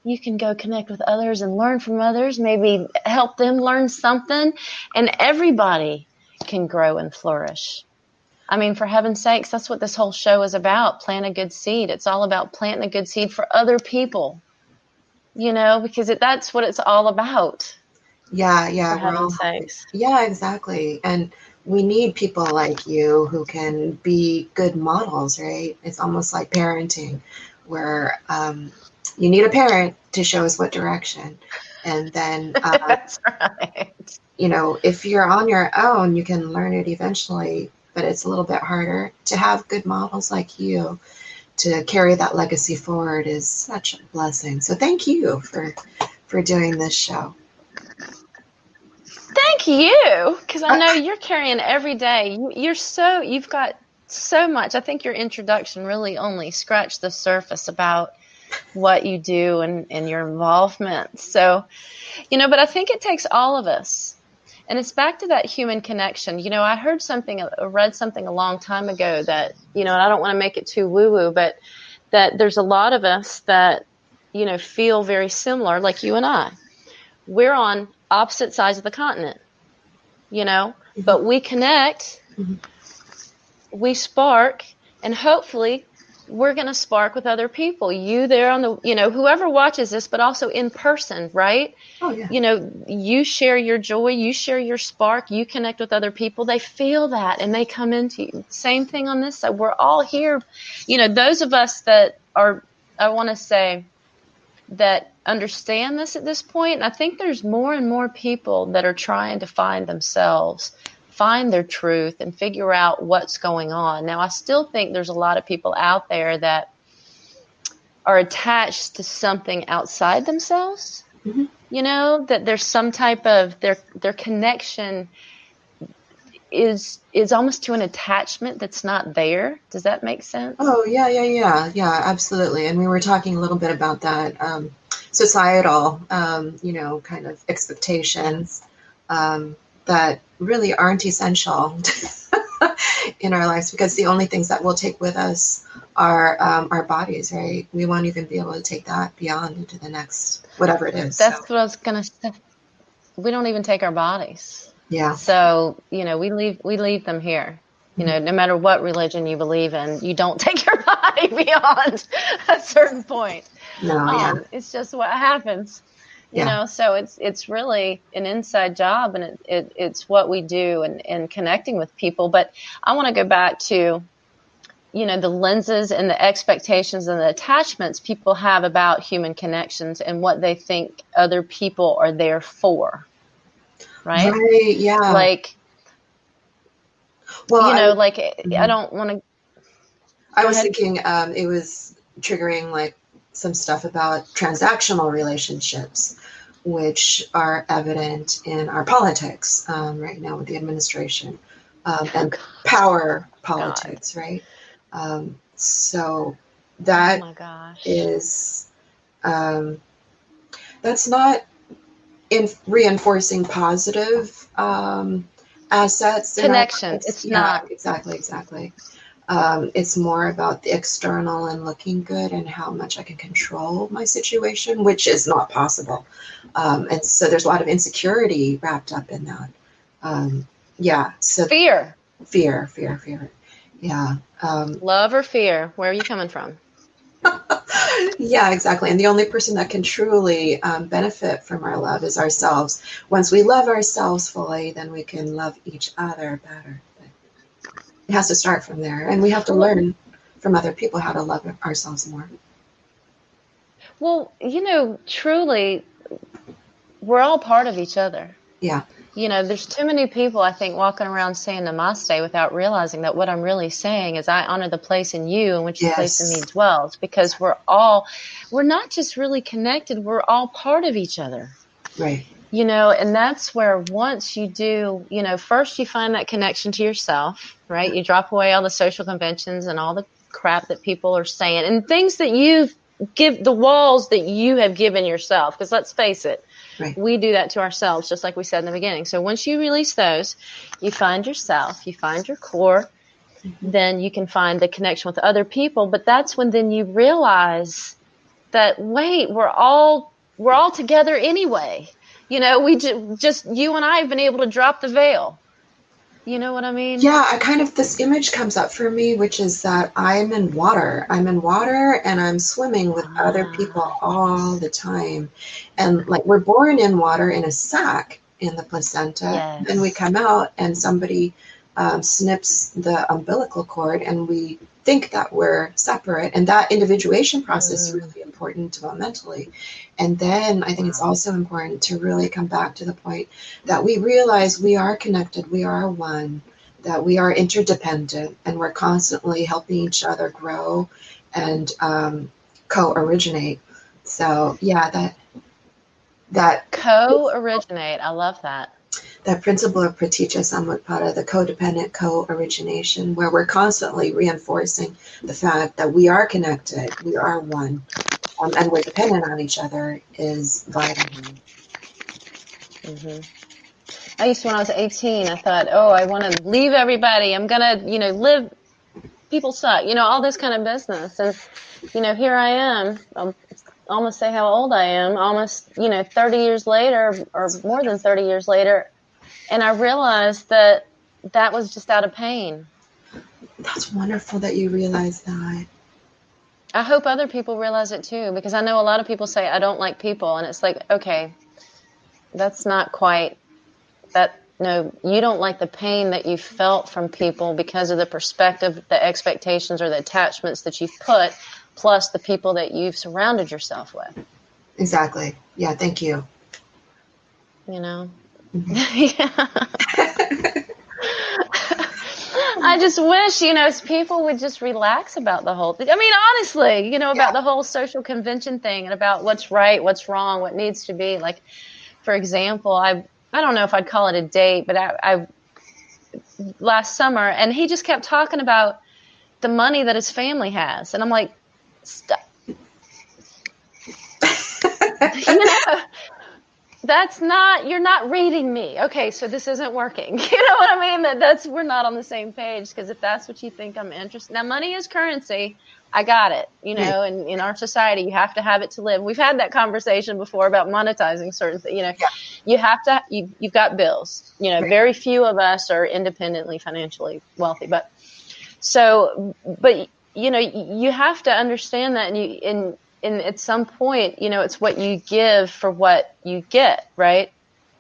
you can go connect with others and learn from others, maybe help them learn something, and everybody can grow and flourish. I mean, for heaven's sakes, that's what this whole show is about. Plant a good seed. It's all about planting a good seed for other people, you know, because that's what it's all about. Yeah, yeah, For heaven's sakes. yeah, exactly. And we need people like you who can be good models, right? It's almost like parenting, where you need a parent to show us what direction. And then, That's right. you know, if you're on your own, you can learn it eventually, but it's a little bit harder. To have good models like you to carry that legacy forward is such a blessing. So thank you for doing this show. Thank you, because I know you're carrying every day. You've got so much. I think your introduction really only scratched the surface about what you do and your involvement. So, you know, but I think it takes all of us. And it's back to that human connection. You know, I read something a long time ago that, you know, and I don't want to make it too woo-woo, but that there's a lot of us that, you know, feel very similar, like you and I. We're on opposite sides of the continent, you know, but we connect, we spark, and hopefully we're going to spark with other people. You there on the, you know, whoever watches this, but also in person, right? Oh, yeah. You know, you share your joy, you share your spark, you connect with other people. They feel that and they come into you. Same thing on this side. We're all here. You know, those of us that are, I want to say, that understand this at this point. And I think there's more and more people that are trying to find themselves, find their truth, and figure out what's going on. Now, I still think there's a lot of people out there that are attached to something outside themselves. Mm-hmm. You know, that there's some type of their connection is almost to an attachment that's not there. Does that make sense? Oh, yeah, absolutely. And we were talking a little bit about that societal, you know, kind of expectations that really aren't essential in our lives, because the only things that we'll take with us are our bodies, right? We won't even be able to take that beyond into the next, whatever it is. That's what I was going to say. We don't even take our bodies. Yeah. So, you know, we leave them here. You know, no matter what religion you believe in, you don't take your body beyond a certain point. No, It's just what happens. You know, so it's really an inside job, and it's what we do and connecting with people. But I want to go back to, you know, the lenses and the expectations and the attachments people have about human connections and what they think other people are there for. Right? Right, yeah. Like, well, you know, I don't want to. I was thinking it was triggering like some stuff about transactional relationships, which are evident in our politics right now with the administration and power politics, right? So that Oh my gosh. is that's not in reinforcing positive assets Connection. It's not. Exactly. It's more about the external and looking good and how much I can control my situation, which is not possible. And so there's a lot of insecurity wrapped up in that. Yeah. So Fear. Fear. Yeah. Love or fear? Where are you coming from? Yeah, exactly. And the only person that can truly benefit from our love is ourselves. Once we love ourselves fully, then we can love each other better. But it has to start from there. And we have to learn from other people how to love ourselves more. Well, you know, truly, we're all part of each other. Yeah. There's too many people, I think, walking around saying namaste without realizing that what I'm really saying is I honor the place in you in which the place in me dwells, because we're not just really connected, we're all part of each other. Right. And that's where once you do, first you find that connection to yourself, right? You drop away all the social conventions and all the crap that people are saying and things that the walls that you have given yourself. Because let's face it, right. We do that to ourselves, just like we said in the beginning. So once you release those, you find yourself, you find your core, then you can find the connection with other people. But that's when then you realize that, wait, we're all together anyway. We just you and I have been able to drop the veil. You know what I mean? Yeah, this image comes up for me, which is that I'm in water. I'm in water and I'm swimming with other people all the time. And like, we're born in water in a sack in the placenta. Yes. Then we come out and somebody snips the umbilical cord and we think that we're separate, and that individuation process is really important developmentally. And then I think it's also important to really come back to the point that we realize we are connected, we are one, that we are interdependent, and we're constantly helping each other grow and co-originate. So yeah, that co-originate, I love that. That principle of pratitya samutpada, the codependent co-origination, where we're constantly reinforcing the fact that we are connected, we are one, and we're dependent on each other, is vital. I used to, when I was 18, I thought, I want to leave everybody. I'm going to, live, people suck, all this kind of business. And, here I am. I'll almost say how old I am, almost, 30 years later, or more than 30 years later. And I realized that was just out of pain. That's wonderful that you realize that. I hope other people realize it too, because I know a lot of people say, I don't like people. And it's like, okay, that's not quite that. No, you don't like the pain that you felt from people because of the perspective, the expectations, or the attachments that you've put, plus the people that you've surrounded yourself with. Exactly. Yeah, thank you. Yeah. I just wish, people would just relax about the whole thing. I mean, honestly, about the whole social convention thing and about what's right, what's wrong, what needs to be. Like, for example, I don't know if I'd call it a date, but I last summer, and he just kept talking about the money that his family has. And I'm like, stop. You're not reading me. Okay, so this isn't working. You know what I mean? We're not on the same page, because if that's what you think I'm interested. Now, money is currency. I got it. And in our society, you have to have it to live. We've had that conversation before about monetizing certain things. You have to, you've got bills. Very few of us are independently financially wealthy, but you have to understand that, and at some point, it's what you give for what you get, right?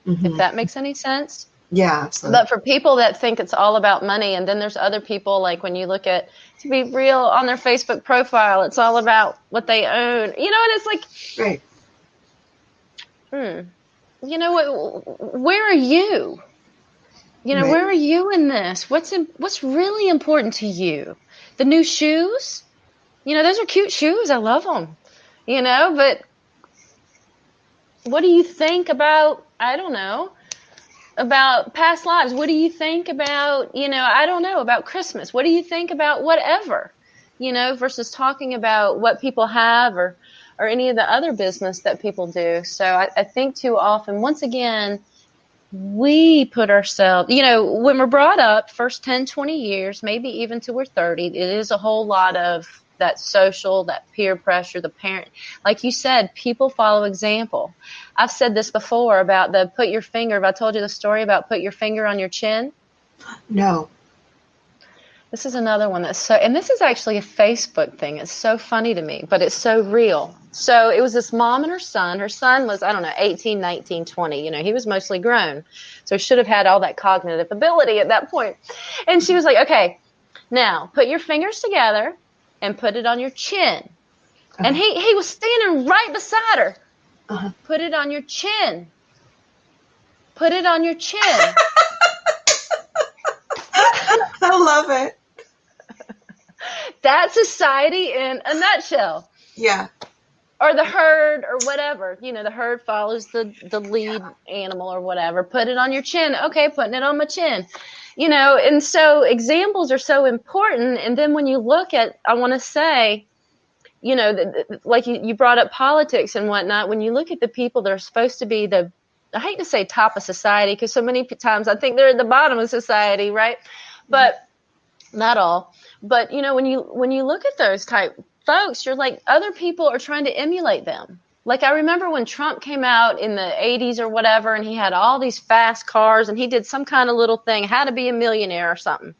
If that makes any sense. Yeah, absolutely. But for people that think it's all about money, and then there's other people, like when you look at, to be real, on their Facebook profile, it's all about what they own, and it's like, right. Where are you? Right. Where are you in this? What's really important to you? The new shoes? Those are cute shoes. I love them. But what do you think about, I don't know, about past lives? What do you think about, I don't know, about Christmas? What do you think about whatever, versus talking about what people have or any of the other business that people do. So I think too often, once again, we put ourselves, when we're brought up, first 10, 20 years, maybe even till we're 30, it is a whole lot of that social, that peer pressure, the parent. Like you said, people follow example. I've said this before about have I told you the story about put your finger on your chin? No. This is another one and this is actually a Facebook thing. It's so funny to me, but it's so real. So it was this mom and her son. Her son was, 18, 19, 20. He was mostly grown. So should have had all that cognitive ability at that point. And she was like, okay, now put your fingers together and put it on your chin. Uh-huh. And he was standing right beside her. Uh-huh. Put it on your chin. put it on your chin. I love it. That's society in a nutshell. Yeah. Or the herd or whatever. You know, the herd follows the lead animal or whatever. Put it on your chin. Okay, putting it on my chin. You know, and so examples are so important. And then when you look at, I want to say, you know, like you brought up politics and whatnot, when you look at the people that are supposed to be I hate to say top of society, because so many times I think they're at the bottom of society, right? But not all. But, you know, when you look at those type folks, you're like, other people are trying to emulate them. Like, I remember when Trump came out in the 80s or whatever, and he had all these fast cars, and he did some kind of little thing, how to be a millionaire or something. And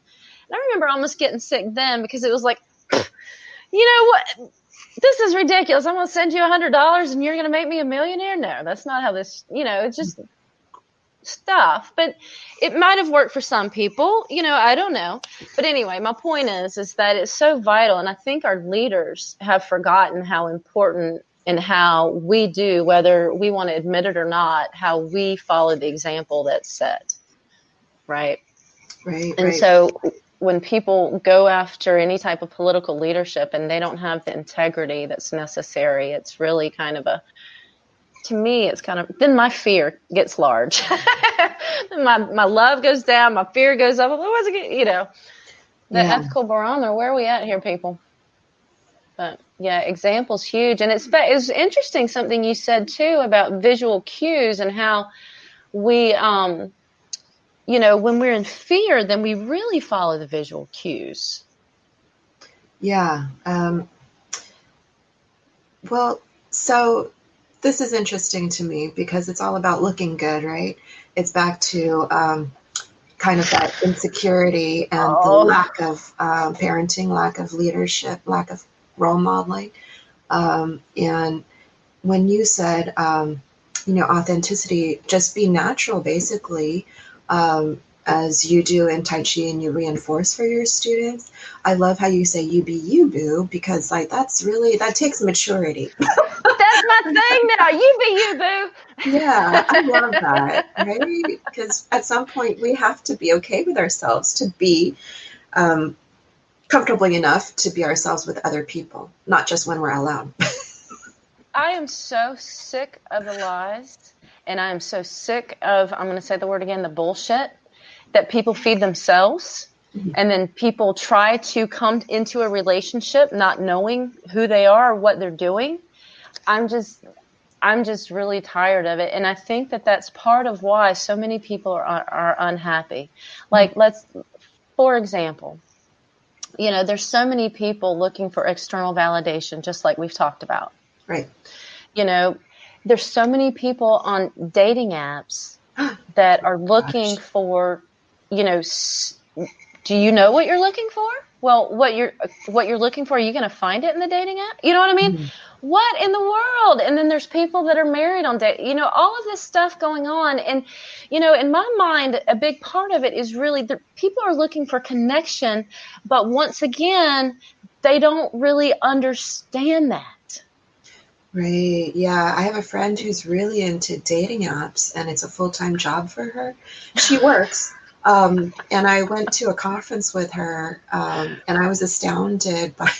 I remember almost getting sick then, because it was like, you know what? This is ridiculous. I'm going to send you $100 and you're going to make me a millionaire? No, that's not how this, you know, it's just stuff. But it might have worked for some people, you know, I don't know. But anyway, my point is that it's so vital. And I think our leaders have forgotten how important and how we do, whether we want to admit it or not, how we follow the example that's set. Right. Right. And so when people go after any type of political leadership and they don't have the integrity that's necessary, it's really kind of to me, it's kind of, then my fear gets large. my love goes down, my fear goes up. What was it? You know, the ethical barometer, where are we at here, people? But yeah, example's huge. And it's interesting something you said too about visual cues and how we, you know, when we're in fear, then we really follow the visual cues. Yeah. Well, so this is interesting to me because it's all about looking good, right? It's back to kind of that insecurity and the lack of parenting, lack of leadership, lack of role modeling. And when you said, you know, authenticity, just be natural, basically, as you do in Tai Chi and you reinforce for your students. I love how you say you be you, boo, because like that takes maturity. That's my thing now. You be you, boo. Yeah, I love that, right? Because at some point we have to be okay with ourselves to be comfortably enough to be ourselves with other people, not just when we're alone. I am so sick of the lies, and I am so sick of, I'm going to say the word again, the bullshit that people feed themselves. And then people try to come into a relationship not knowing who they are or what they're doing. I'm just really tired of it. And I think that that's part of why so many people are unhappy. Like, for example, you know, there's so many people looking for external validation, just like we've talked about. Right. You know, there's so many people on dating apps that are looking for, you know, do you know what you're looking for? Well, what you're looking for, are you going to find it in the dating app? You know what I mean? What in the world? And then there's people that are married on date, you know, all of this stuff going on. And, you know, in my mind, a big part of it is really people are looking for connection. But once again, they don't really understand that. Right. Yeah. I have a friend who's really into dating apps and it's a full-time job for her. She works. And I went to a conference with her and I was astounded by,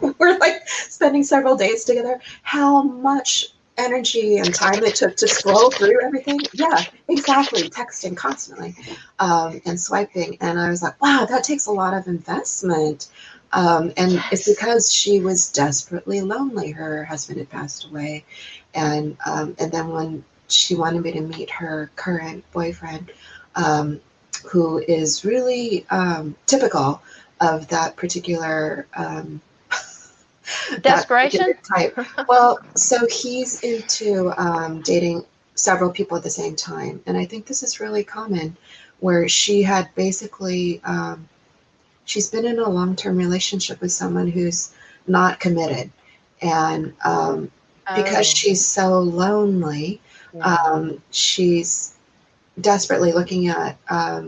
we're like spending several days together, how much energy and time it took to scroll through everything. Yeah, exactly. Texting constantly and swiping. And I was like, wow, that takes a lot of investment. And it's because she was desperately lonely. Her husband had passed away. And then when she wanted me to meet her current boyfriend, who is really typical of that particular desperation type. Well, so he's into dating several people at the same time. And I think this is really common, where she had basically... she's been in a long-term relationship with someone who's not committed. And because she's so lonely, she's desperately looking at,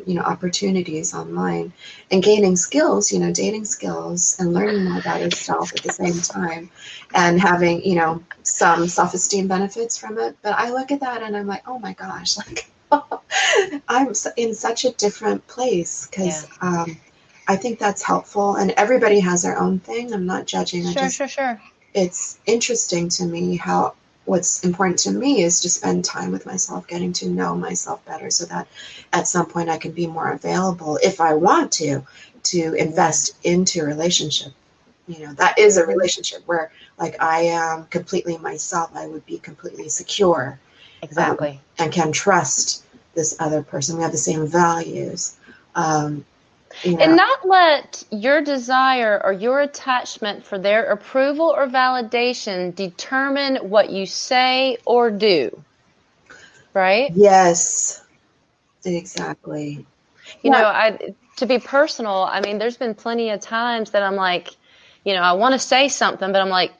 you know, opportunities online and gaining skills, you know, dating skills and learning more about herself at the same time and having, you know, some self-esteem benefits from it. But I look at that and I'm like, oh my gosh, like I'm in such a different place Yeah. because I think that's helpful. And everybody has their own thing. I'm not judging. Sure, sure, sure. It's interesting to me how what's important to me is to spend time with myself, getting to know myself better so that at some point I can be more available if I want to invest into a relationship. That is a Mm-hmm. relationship where like I am completely myself. I would be completely secure, Exactly. and can trust this other person. We have the same values. Um, you And know, not let your desire or your attachment for their approval or validation determine what you say or do, right? yes, exactly. Yeah, To be personal, I mean, there's been plenty of times that I'm like, I want to say something, but I'm like,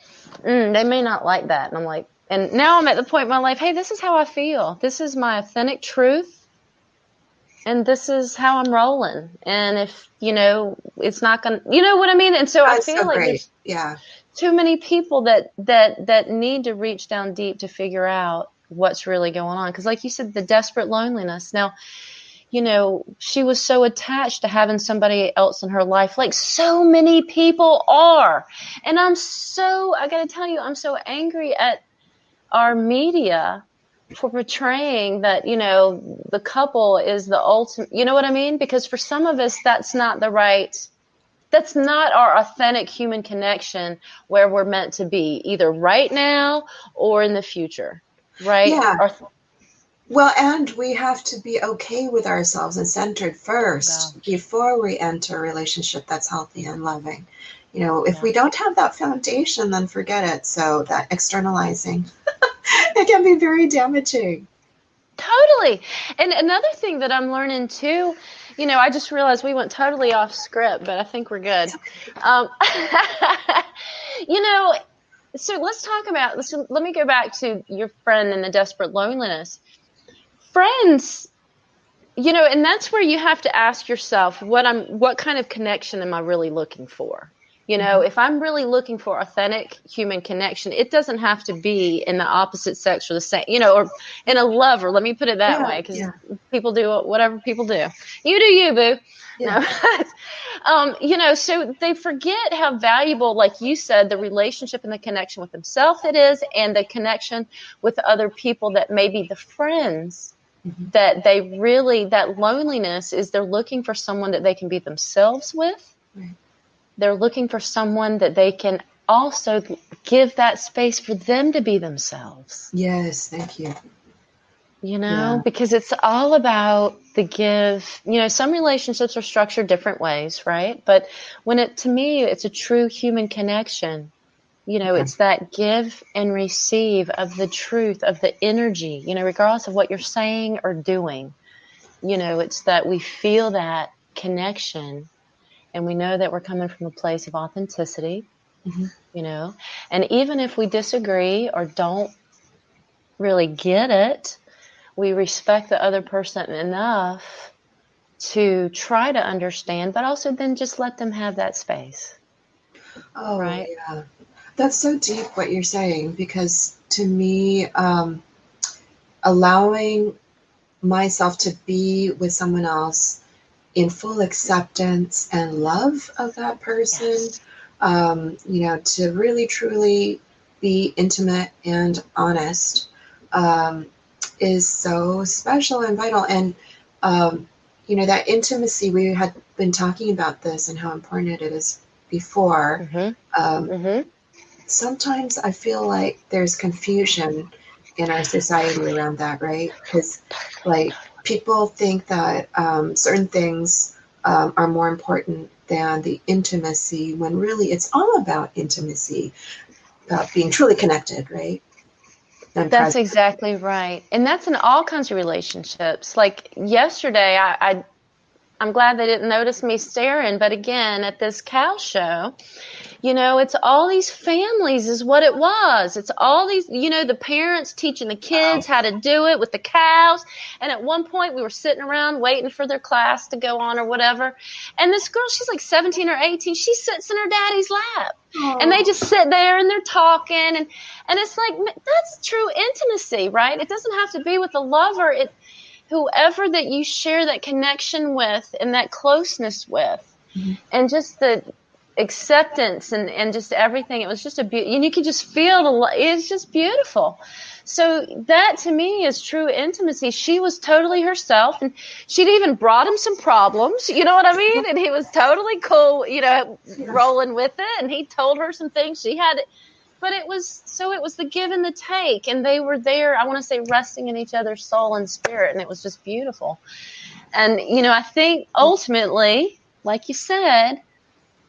they may not like that. And I'm like, and now I'm at the point in my life, hey, this is how I feel. This is my authentic truth. And this is how I'm rolling. And if, it's not going to, you know what I mean? And so I that's so feel like great. there's Yeah. too many people that need to reach down deep to figure out what's really going on. Because like you said, the desperate loneliness. Now, she was so attached to having somebody else in her life, like so many people are. And I got to tell you, I'm so angry at our media for portraying that, the couple is the ultimate, you know what I mean? Because for some of us, that's not our authentic human connection where we're meant to be, either right now or in the future, right? Yeah. Well, and we have to be okay with ourselves and centered Wow. first before we enter a relationship that's healthy and loving. If Yeah. we don't have that foundation, then forget it. So that externalizing, it can be very damaging. Totally. And another thing that I'm learning too, I just realized we went totally off script, but I think we're good. Um, you know, so let's talk about, let me go back to your friend and the desperate loneliness. Friends, and that's where you have to ask yourself what kind of connection am I really looking for? Mhm. If I'm really looking for authentic human connection, it doesn't have to be in the opposite sex or the same, or in a lover. Let me put it that Yeah, way, because yeah, people do whatever people do. You do you, boo. yeah. No, so they forget how valuable, like you said, the relationship and the connection with themselves it is, and the connection with other people that may be the friends Mhm. that loneliness is they're looking for someone that they can be themselves with. Right. They're looking for someone that they can also give that space for them to be themselves, Yes, thank you. Yeah. because it's all about the give. Some relationships are structured different ways, right? But to me, it's a true human connection. Yeah. It's that give and receive of the truth, of the energy, regardless of what you're saying or doing. It's that we feel that connection and we know that we're coming from a place of authenticity, Mhm. you know, and even if we disagree or don't really get it, we respect the other person enough to try to understand, but also then just let them have that space, Oh, right? yeah. That's so deep what you're saying because to me, allowing myself to be with someone else in full acceptance and love of that person, Yes. to really truly be intimate and honest, um, is so special and vital. And, that intimacy, we had been talking about this and how important it is before. Mhm. Um, Mhm. Sometimes I feel like there's confusion in our society around that, right? Because, like, people think that certain things are more important than the intimacy, when really it's all about intimacy, about being truly connected, right? And That's present. exactly right. And that's in all kinds of relationships. Like yesterday, I'm glad they didn't notice me staring, but again, at this cow show, it's all these families is what it was. It's all these, the parents teaching the Wow. kids how to do it with the cows. And at one point we were sitting around waiting for their class to go on or whatever. And this girl, she's like 17 or 18. She sits in her daddy's lap and they Oh, just sit there and they're talking. And it's like, that's true intimacy, right? It doesn't have to be with a lover. whoever that you share that connection with and that closeness with, Mm-hmm. and just the acceptance and just everything. It was just and you could just feel it's just beautiful. So that to me is true intimacy. She was totally herself, and she'd even brought him some problems, you know what I mean? And he was totally cool, rolling with it. And he told her some things she had, but it was the give and the take, and they were there, I want to say, resting in each other's soul and spirit, and it was just beautiful. And I think ultimately, like you said,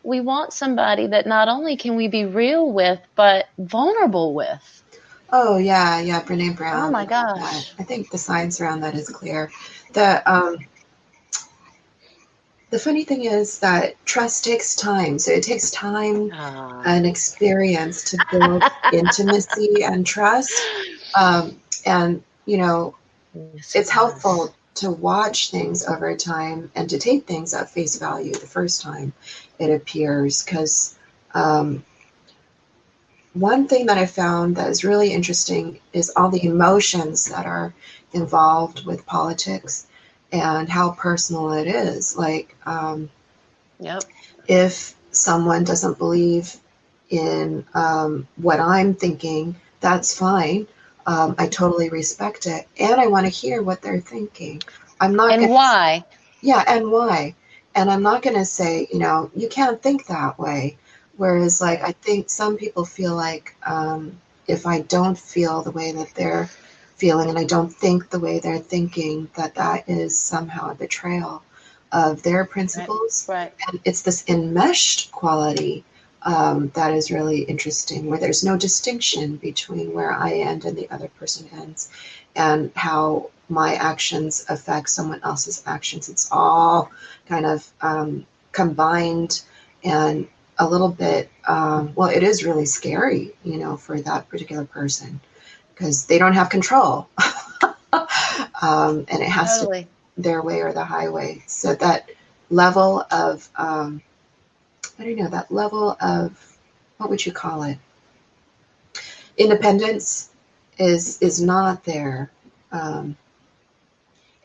we want somebody that not only can we be real with, but vulnerable with. Oh yeah, Brene Brown. Oh my gosh! I think the science around that is clear. The funny thing is that trust takes time. So it takes time and experience to build intimacy and trust. And it's helpful to watch things over time and to take things at face value the first time it appears, because one thing that I found that is really interesting is all the emotions that are involved with politics and how personal it is. Like, if someone doesn't believe in what I'm thinking, that's fine. I totally respect it, and I want to hear what they're thinking. I'm not. And why? Yeah, and why? And I'm not going to say, you can't think that way. Whereas, like, I think some people feel like if I don't feel the way that they're feeling and I don't think the way they're thinking, that is somehow a betrayal of their principles. Right. And it's this enmeshed quality that is really interesting, where there's no distinction between where I end and the other person ends, and how my actions affect someone else's actions. It's all kind of combined, and a little bit, it is really scary, for that particular person, because they don't have control. And it has to be their way or the highway. So that level of, that level of, what would you call it? Independence is not there. Or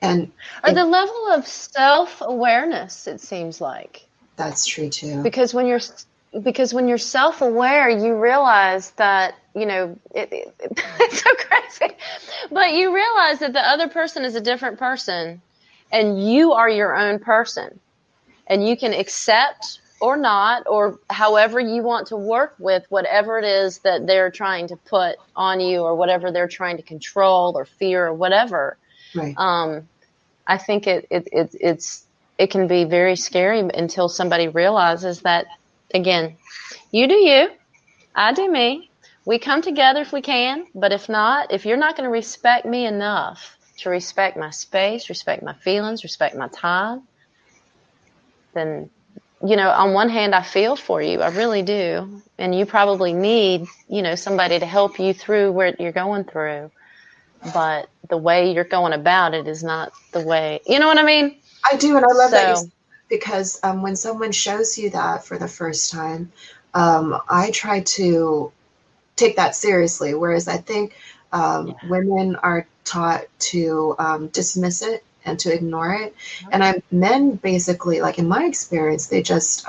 the level of self-awareness, it seems like. That's true too. Because when you're self-aware, you realize that, it's so crazy, but you realize that the other person is a different person, and you are your own person, and you can accept or not, or however you want to work with whatever it is that they're trying to put on you, or whatever they're trying to control or fear or whatever. Right. I think it can be very scary until somebody realizes that, again, you do you, I do me. We come together if we can, but if not, if you're not going to respect me enough to respect my space, respect my feelings, respect my time, then, on one hand, I feel for you. I really do. And you probably need, somebody to help you through what you're going through. But the way you're going about it is not the way, you know what I mean? I do, and I love that because when someone shows you that for the first time, I try to take that seriously. Whereas I think women are taught to dismiss it and to ignore it. And men basically, like in my experience, they just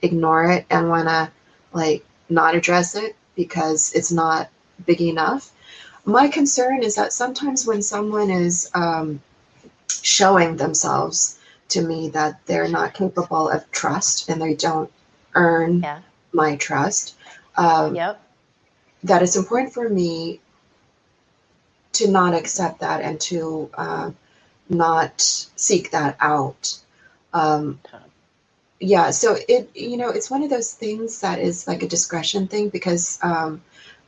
ignore it and want to not address it because it's not big enough. My concern is that sometimes when someone is showing themselves to me that they're not capable of trust and they don't earn my trust, that it's important for me to not accept that and to not seek that out. So it's one of those things that is like a discretion thing, because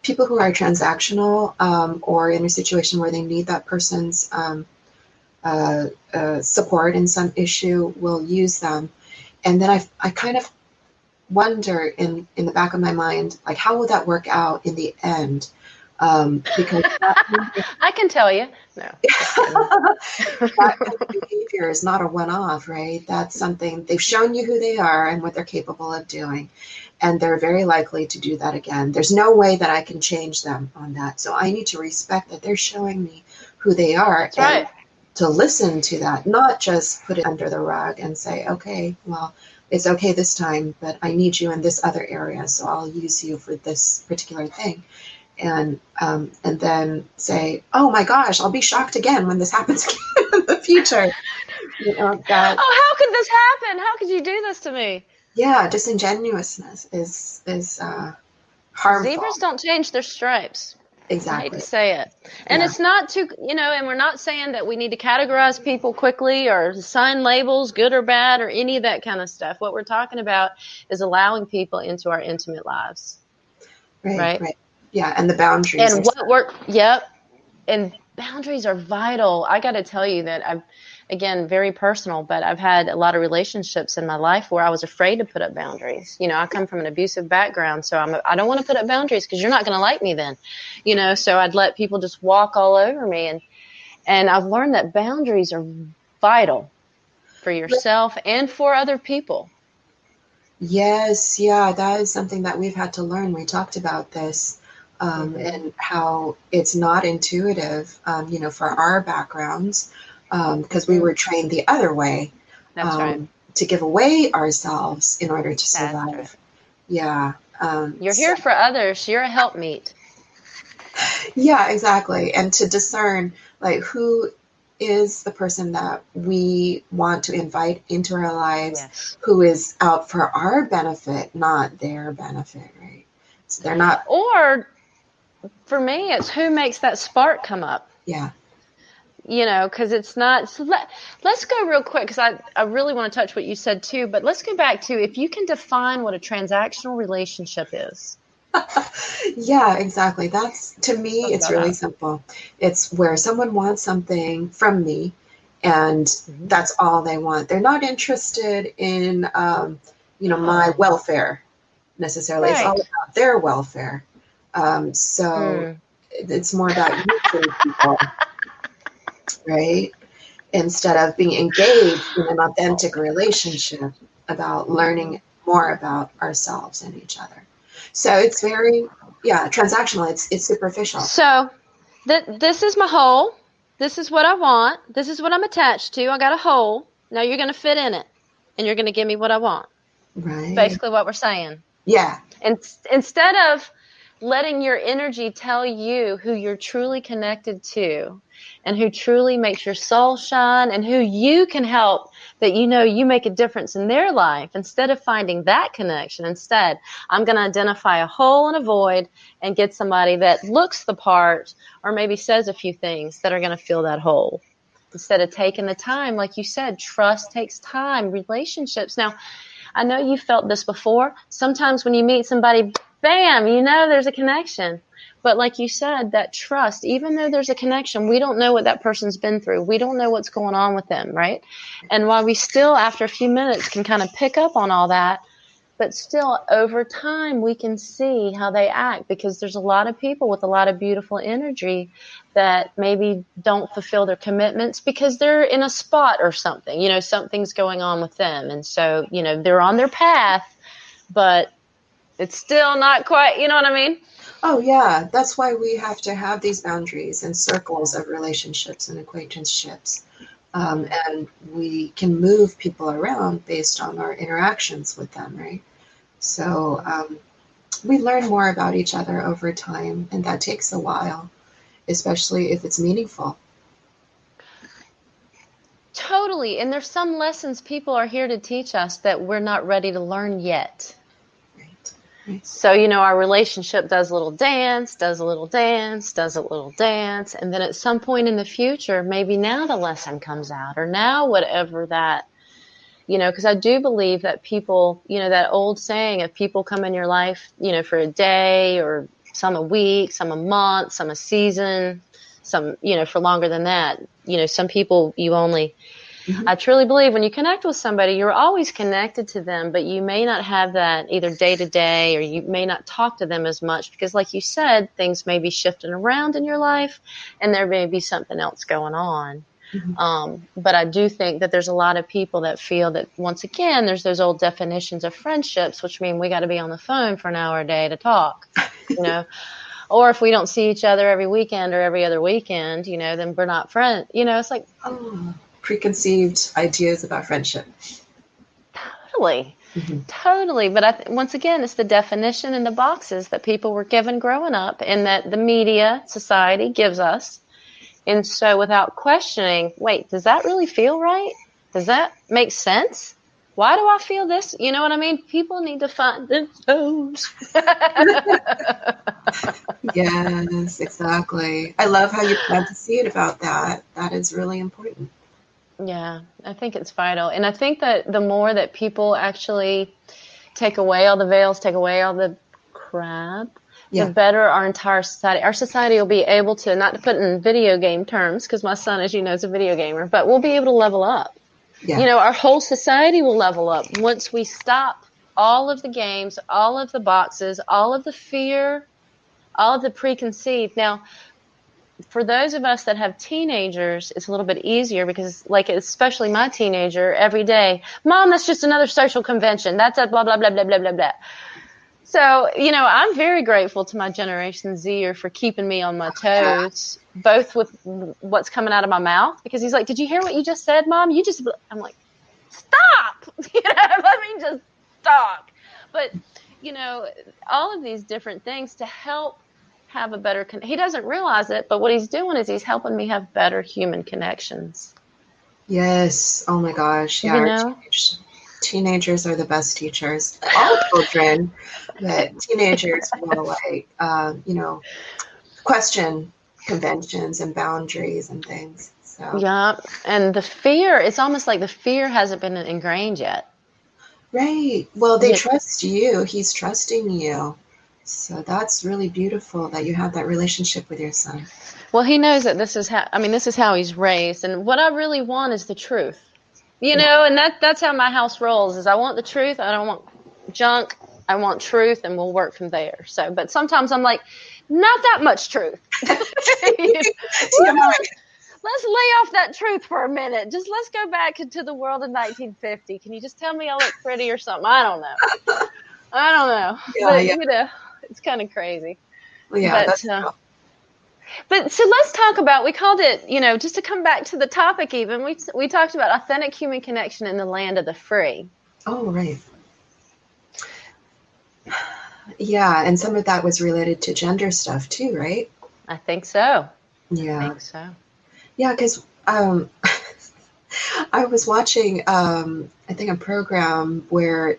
people who are transactional or in a situation where they need that person's support in some issue will use them. And then I kind of wonder in the back of my mind, like, how will that work out in the end? Because I can tell you. No. That behavior is not a one-off, right? That's something they've shown you who they are and what they're capable of doing. And they're very likely to do that again. There's no way that I can change them on that. So I need to respect that they're showing me who they are. That's right. to listen to that, not just put it under the rug and say, okay, well, it's okay this time, but I need you in this other area, so I'll use you for this particular thing. And then say, oh my gosh, I'll be shocked again when this happens again in the future. You know, that, Oh, how could this happen? How could you do this to me? yeah, disingenuousness is harmful. Zebras don't change their stripes. I hate Exactly. to say it. And Yeah. it's not too, and we're not saying that we need to categorize people quickly or assign labels, good or bad, or any of that kind of stuff. What we're talking about is allowing people into our intimate lives. Right? Yeah, and the boundaries. And and boundaries are vital. I got to tell you that again, very personal, but I've had a lot of relationships in my life where I was afraid to put up boundaries. I come from an abusive background, so I don't want to put up boundaries because you're not going to like me then, so I'd let people just walk all over me. And I've learned that boundaries are vital for yourself and for other people. Yes, yeah, that is something that we've had to learn. We talked about this, and how it's not intuitive, for our backgrounds, because we were trained the other way, That's right. to give away ourselves in order to That's survive. right. Yeah. You're here for others. You're a helpmeet. Yeah, exactly. And to discern, like, who is the person that we want to invite into our lives, Yes. who is out for our benefit, not their benefit, right? So they're not. Or for me, it's who makes that spark come up. Yeah. Because it's not. So let's go real quick, because I really want to touch what you said too. But let's go back to, if you can define what a transactional relationship is. Yeah, exactly. To me, it's really simple. It's where someone wants something from me, and that's all they want. They're not interested in, my welfare necessarily. It's all about their welfare. So it's more about you two people, right? Instead of being engaged in an authentic relationship about learning more about ourselves and each other. So it's very, transactional. It's superficial. So this is my hole. This is what I want. This is what I'm attached to. I got a hole. Now you're going to fit in it, and you're going to give me what I want. Right. Basically what we're saying. Yeah. And instead of letting your energy tell you who you're truly connected to and who truly makes your soul shine and who you can help, that you make a difference in their life, instead of finding that connection, instead, I'm going to identify a hole and a void and get somebody that looks the part or maybe says a few things that are going to fill that hole. Instead of taking the time, like you said, trust takes time, relationships. Now, I know you felt this before. Sometimes when you meet somebody, bam, there's a connection. But like you said, that trust, even though there's a connection, we don't know what that person's been through. We don't know what's going on with them, right? And while we still, after a few minutes, can kind of pick up on all that, but still over time, we can see how they act, because there's a lot of people with a lot of beautiful energy that maybe don't fulfill their commitments because they're in a spot or something, something's going on with them. And so, they're on their path, but it's still not quite, you know what I mean? Oh, yeah. That's why we have to have these boundaries and circles of relationships and acquaintanceships. And we can move people around based on our interactions with them, right? So we learn more about each other over time, and that takes a while, especially if it's meaningful. Totally. And there's some lessons people are here to teach us that we're not ready to learn yet. Right. So, our relationship does a little dance, does a little dance, does a little dance. And then at some point in the future, maybe now the lesson comes out, or now whatever that, because I do believe that people, that old saying of people come in your life, for a day, or some a week, some a month, some a season, some, for longer than that. Some people you only, I truly believe when you connect with somebody, you're always connected to them, but you may not have that either day to day, or you may not talk to them as much because, like you said, things may be shifting around in your life and there may be something else going on. But I do think that there's a lot of people that feel that, once again, there's those old definitions of friendships, which mean we got to be on the phone for an hour a day to talk, Or if we don't see each other every weekend or every other weekend, then we're not friends. It's like, Oh, preconceived ideas about friendship. totally. Mm-hmm. Totally. But once again, it's the definition and the boxes that people were given growing up and that the media, society gives us. And so without questioning, wait, does that really feel right? Does that make sense? Why do I feel this? You know what I mean? People need to find themselves. Yes, exactly. I love how you plant the seed about that. That is really important. Yeah, I think it's vital. And I think that the more that people actually take away all the veils, take away all the crap, the Yeah. better our society will be able to, not to put in video game terms, because my son, as you know, is a video gamer, but we'll be able to level up. Yeah. Our whole society will level up once we stop all of the games, all of the boxes, all of the fear, all of the preconceived. Now, for those of us that have teenagers, it's a little bit easier because, like, especially my teenager, every day, Mom, that's just another social convention. That's a blah, blah, blah, blah, blah, blah, blah. So, I'm very grateful to my Generation Zer for keeping me on my toes, both with what's coming out of my mouth, because he's like, did you hear what you just said, Mom? I'm like, stop, let me just talk. But, all of these different things to help have a better, he doesn't realize it, but what he's doing is he's helping me have better human connections. Yes. Oh my gosh. Yeah. You Our know? teenagers are the best teachers. All children, but teenagers will question conventions and boundaries and things. So. Yeah. And the fear, it's almost like the fear hasn't been ingrained yet. Right. Well, they Yeah. trust you. He's trusting you. So that's really beautiful that you have that relationship with your son. Well, he knows that this is how he's raised. And what I really want is the truth, Yeah. and that's how my house rolls is I want the truth. I don't want junk. I want truth, and we'll work from there. So, but sometimes I'm like, not that much truth. Let's lay off that truth for a minute. Just let's go back to the world of 1950. Can you just tell me I look pretty or something? I don't know. Yeah, yeah. But, it's kind of crazy. Well, yeah, But, that's cool. but so let's talk about, we called it, just to come back to the topic even, we talked about authentic human connection in the land of the free. Oh, right. Yeah, and some of that was related to gender stuff too, right? I think so. Yeah. I think so. Yeah, because I was watching, I think, a program where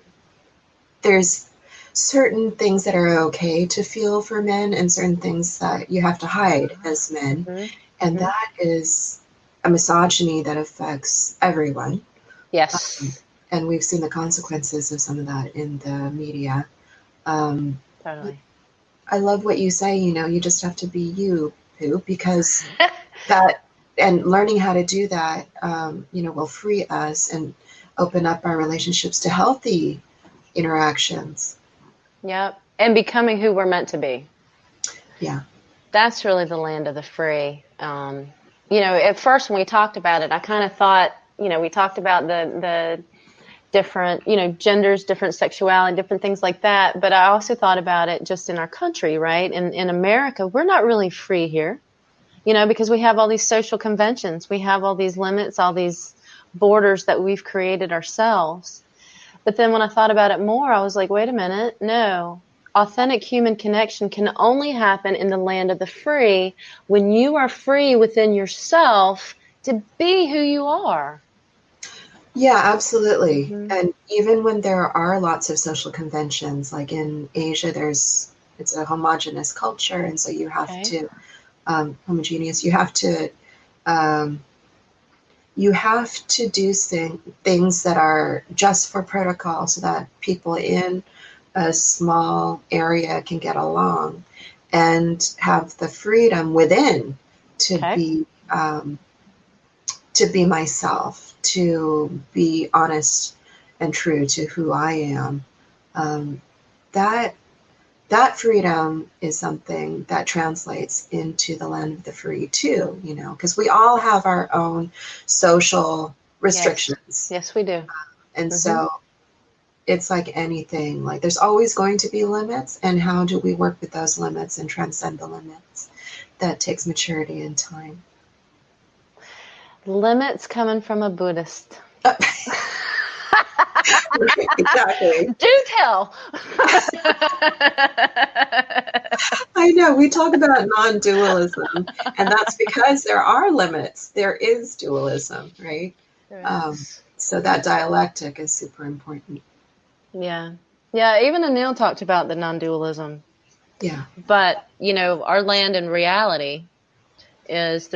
there's certain things that are okay to feel for men and certain things that you have to hide as men. Mm-hmm. And that is a misogyny that affects everyone. Yes. And we've seen the consequences of some of that in the media. Totally. I love what you say, you just have to be you, Pooh, because that, and learning how to do that, will free us and open up our relationships to healthy interactions. Yep. And becoming who we're meant to be. Yeah. That's really the land of the free. At first when we talked about it, I kind of thought, we talked about the different, genders, different sexuality, different things like that. But I also thought about it just in our country, right? In America, we're not really free here, because we have all these social conventions. We have all these limits, all these borders that we've created ourselves. But then when I thought about it more, I was like, wait a minute, no. Authentic human connection can only happen in the land of the free when you are free within yourself to be who you are. Yeah, absolutely. Mm-hmm. And even when there are lots of social conventions, like in Asia, it's a homogenous culture, and so you have to homogeneous. You have to do things that are just for protocol, so that people in a small area can get along and have the freedom within to be myself, to be honest and true to who I am. That freedom is something that translates into the land of the free too, because we all have our own social restrictions. Yes, we do. And so it's like anything. Like there's always going to be limits, and how do we work with those limits and transcend the limits? That takes maturity and time. Limits coming from a Buddhist. Exactly. Do tell. I know. We talk about non-dualism, and that's because there are limits. There is dualism, right? So that dialectic is super important. Yeah. Yeah, even Anil talked about the non-dualism. Yeah. But, our land in reality is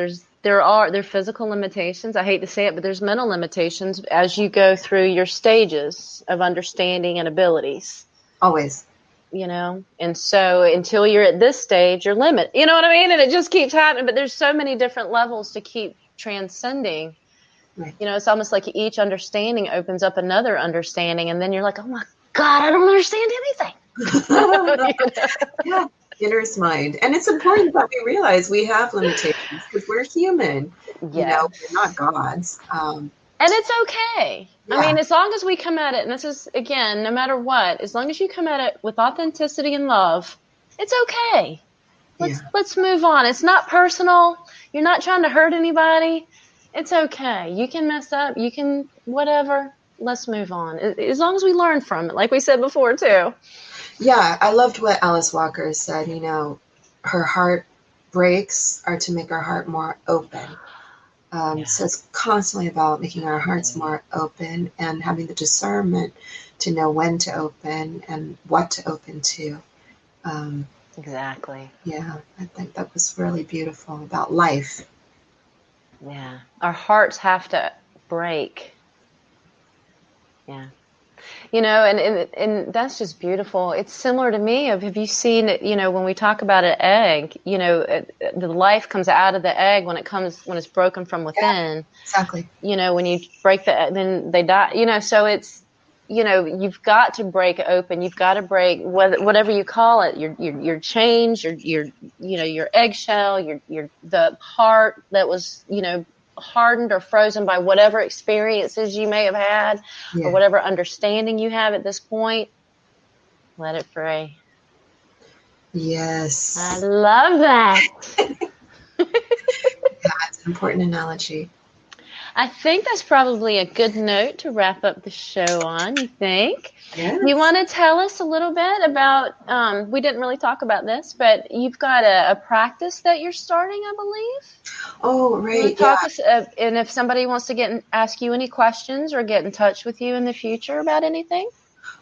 there are physical limitations. I hate to say it, but there's mental limitations as you go through your stages of understanding and abilities. Always. And so until you're at this stage, you're limit. You know what I mean? And it just keeps happening. But there's so many different levels to keep transcending. Right. It's almost like each understanding opens up another understanding, and then you're like, oh my God, I don't understand anything. Yeah, inner's mind. And it's important that we realize we have limitations because we're human. Yeah. We're not gods. And it's okay. Yeah. I mean, as long as we come at it, and this is, again, no matter what, as long as you come at it with authenticity and love, it's okay. Let's move on. It's not personal. You're not trying to hurt anybody. It's okay. You can mess up. You can whatever. Let's move on. As long as we learn from it, like we said before, too. Yeah, I loved what Alice Walker said. Her heart breaks are to make our heart more open. So it's constantly about making our hearts more open and having the discernment to know when to open and what to open to. Exactly. Yeah, I think that was really beautiful about life. Yeah. Our hearts have to break. Yeah. And that's just beautiful. It's similar to me. Have you seen it, when we talk about an egg, the life comes out of the egg when it's broken from within. Yeah, exactly. When you break then they die, so it's, you've got to break open. You've got to break whatever you call it, your change, your eggshell, the heart that was, hardened or frozen by whatever experiences you may have had or whatever understanding you have at this point. Let it free. Yes. I love that. Yeah, it's an important analogy. I think that's probably a good note to wrap up the show on, you think? Yes. You want to tell us a little bit about, we didn't really talk about this, but you've got a practice that you're starting, I believe? Oh, right. And if somebody wants to ask you any questions or get in touch with you in the future about anything?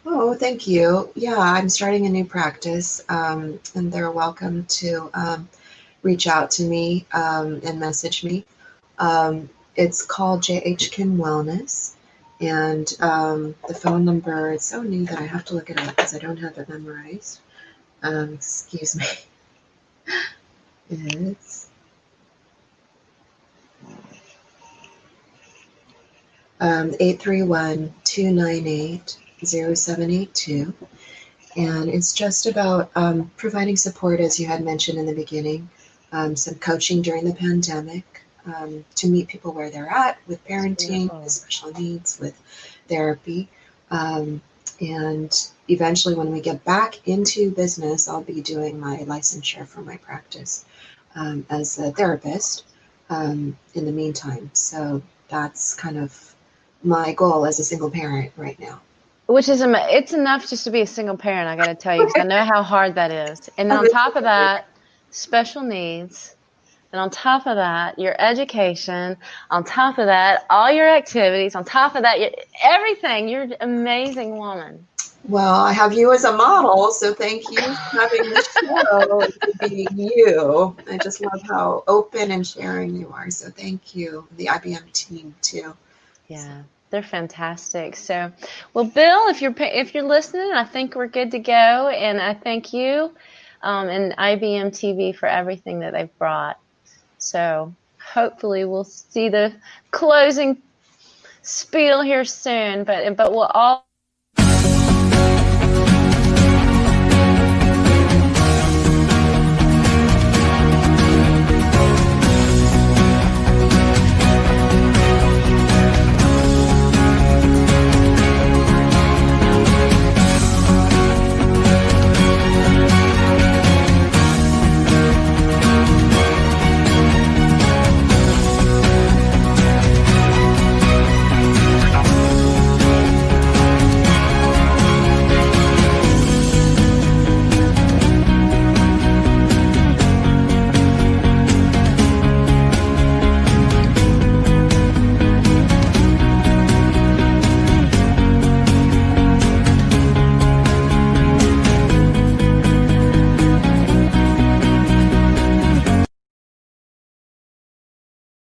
Oh, thank you. Yeah, I'm starting a new practice, and they're welcome to reach out to me and message me. It's called J.H. Kim Wellness, and the phone number, it's so new that I have to look it up because I don't have it memorized. Excuse me. It's 831-298-0782. And it's just about providing support, as you had mentioned in the beginning, some coaching during the pandemic, to meet people where they're at with parenting, with special needs, with therapy. And eventually, when we get back into business, I'll be doing my licensure for my practice as a therapist in the meantime. So that's kind of my goal as a single parent right now. Which is, it's enough just to be a single parent, I got to tell you, because I know how hard that is. And then on top of that, special needs. And on top of that, your education. On top of that, all your activities. On top of that, everything. You're an amazing woman. Well, I have you as a model, so thank you for having the show and being you. I just love how open and sharing you are. So thank you, the IBM team too. Yeah. They're fantastic. So, well, Bill, if you're listening, I think we're good to go. And I thank you and IBM TV for everything that they've brought. So hopefully we'll see the closing spiel here soon. But we'll all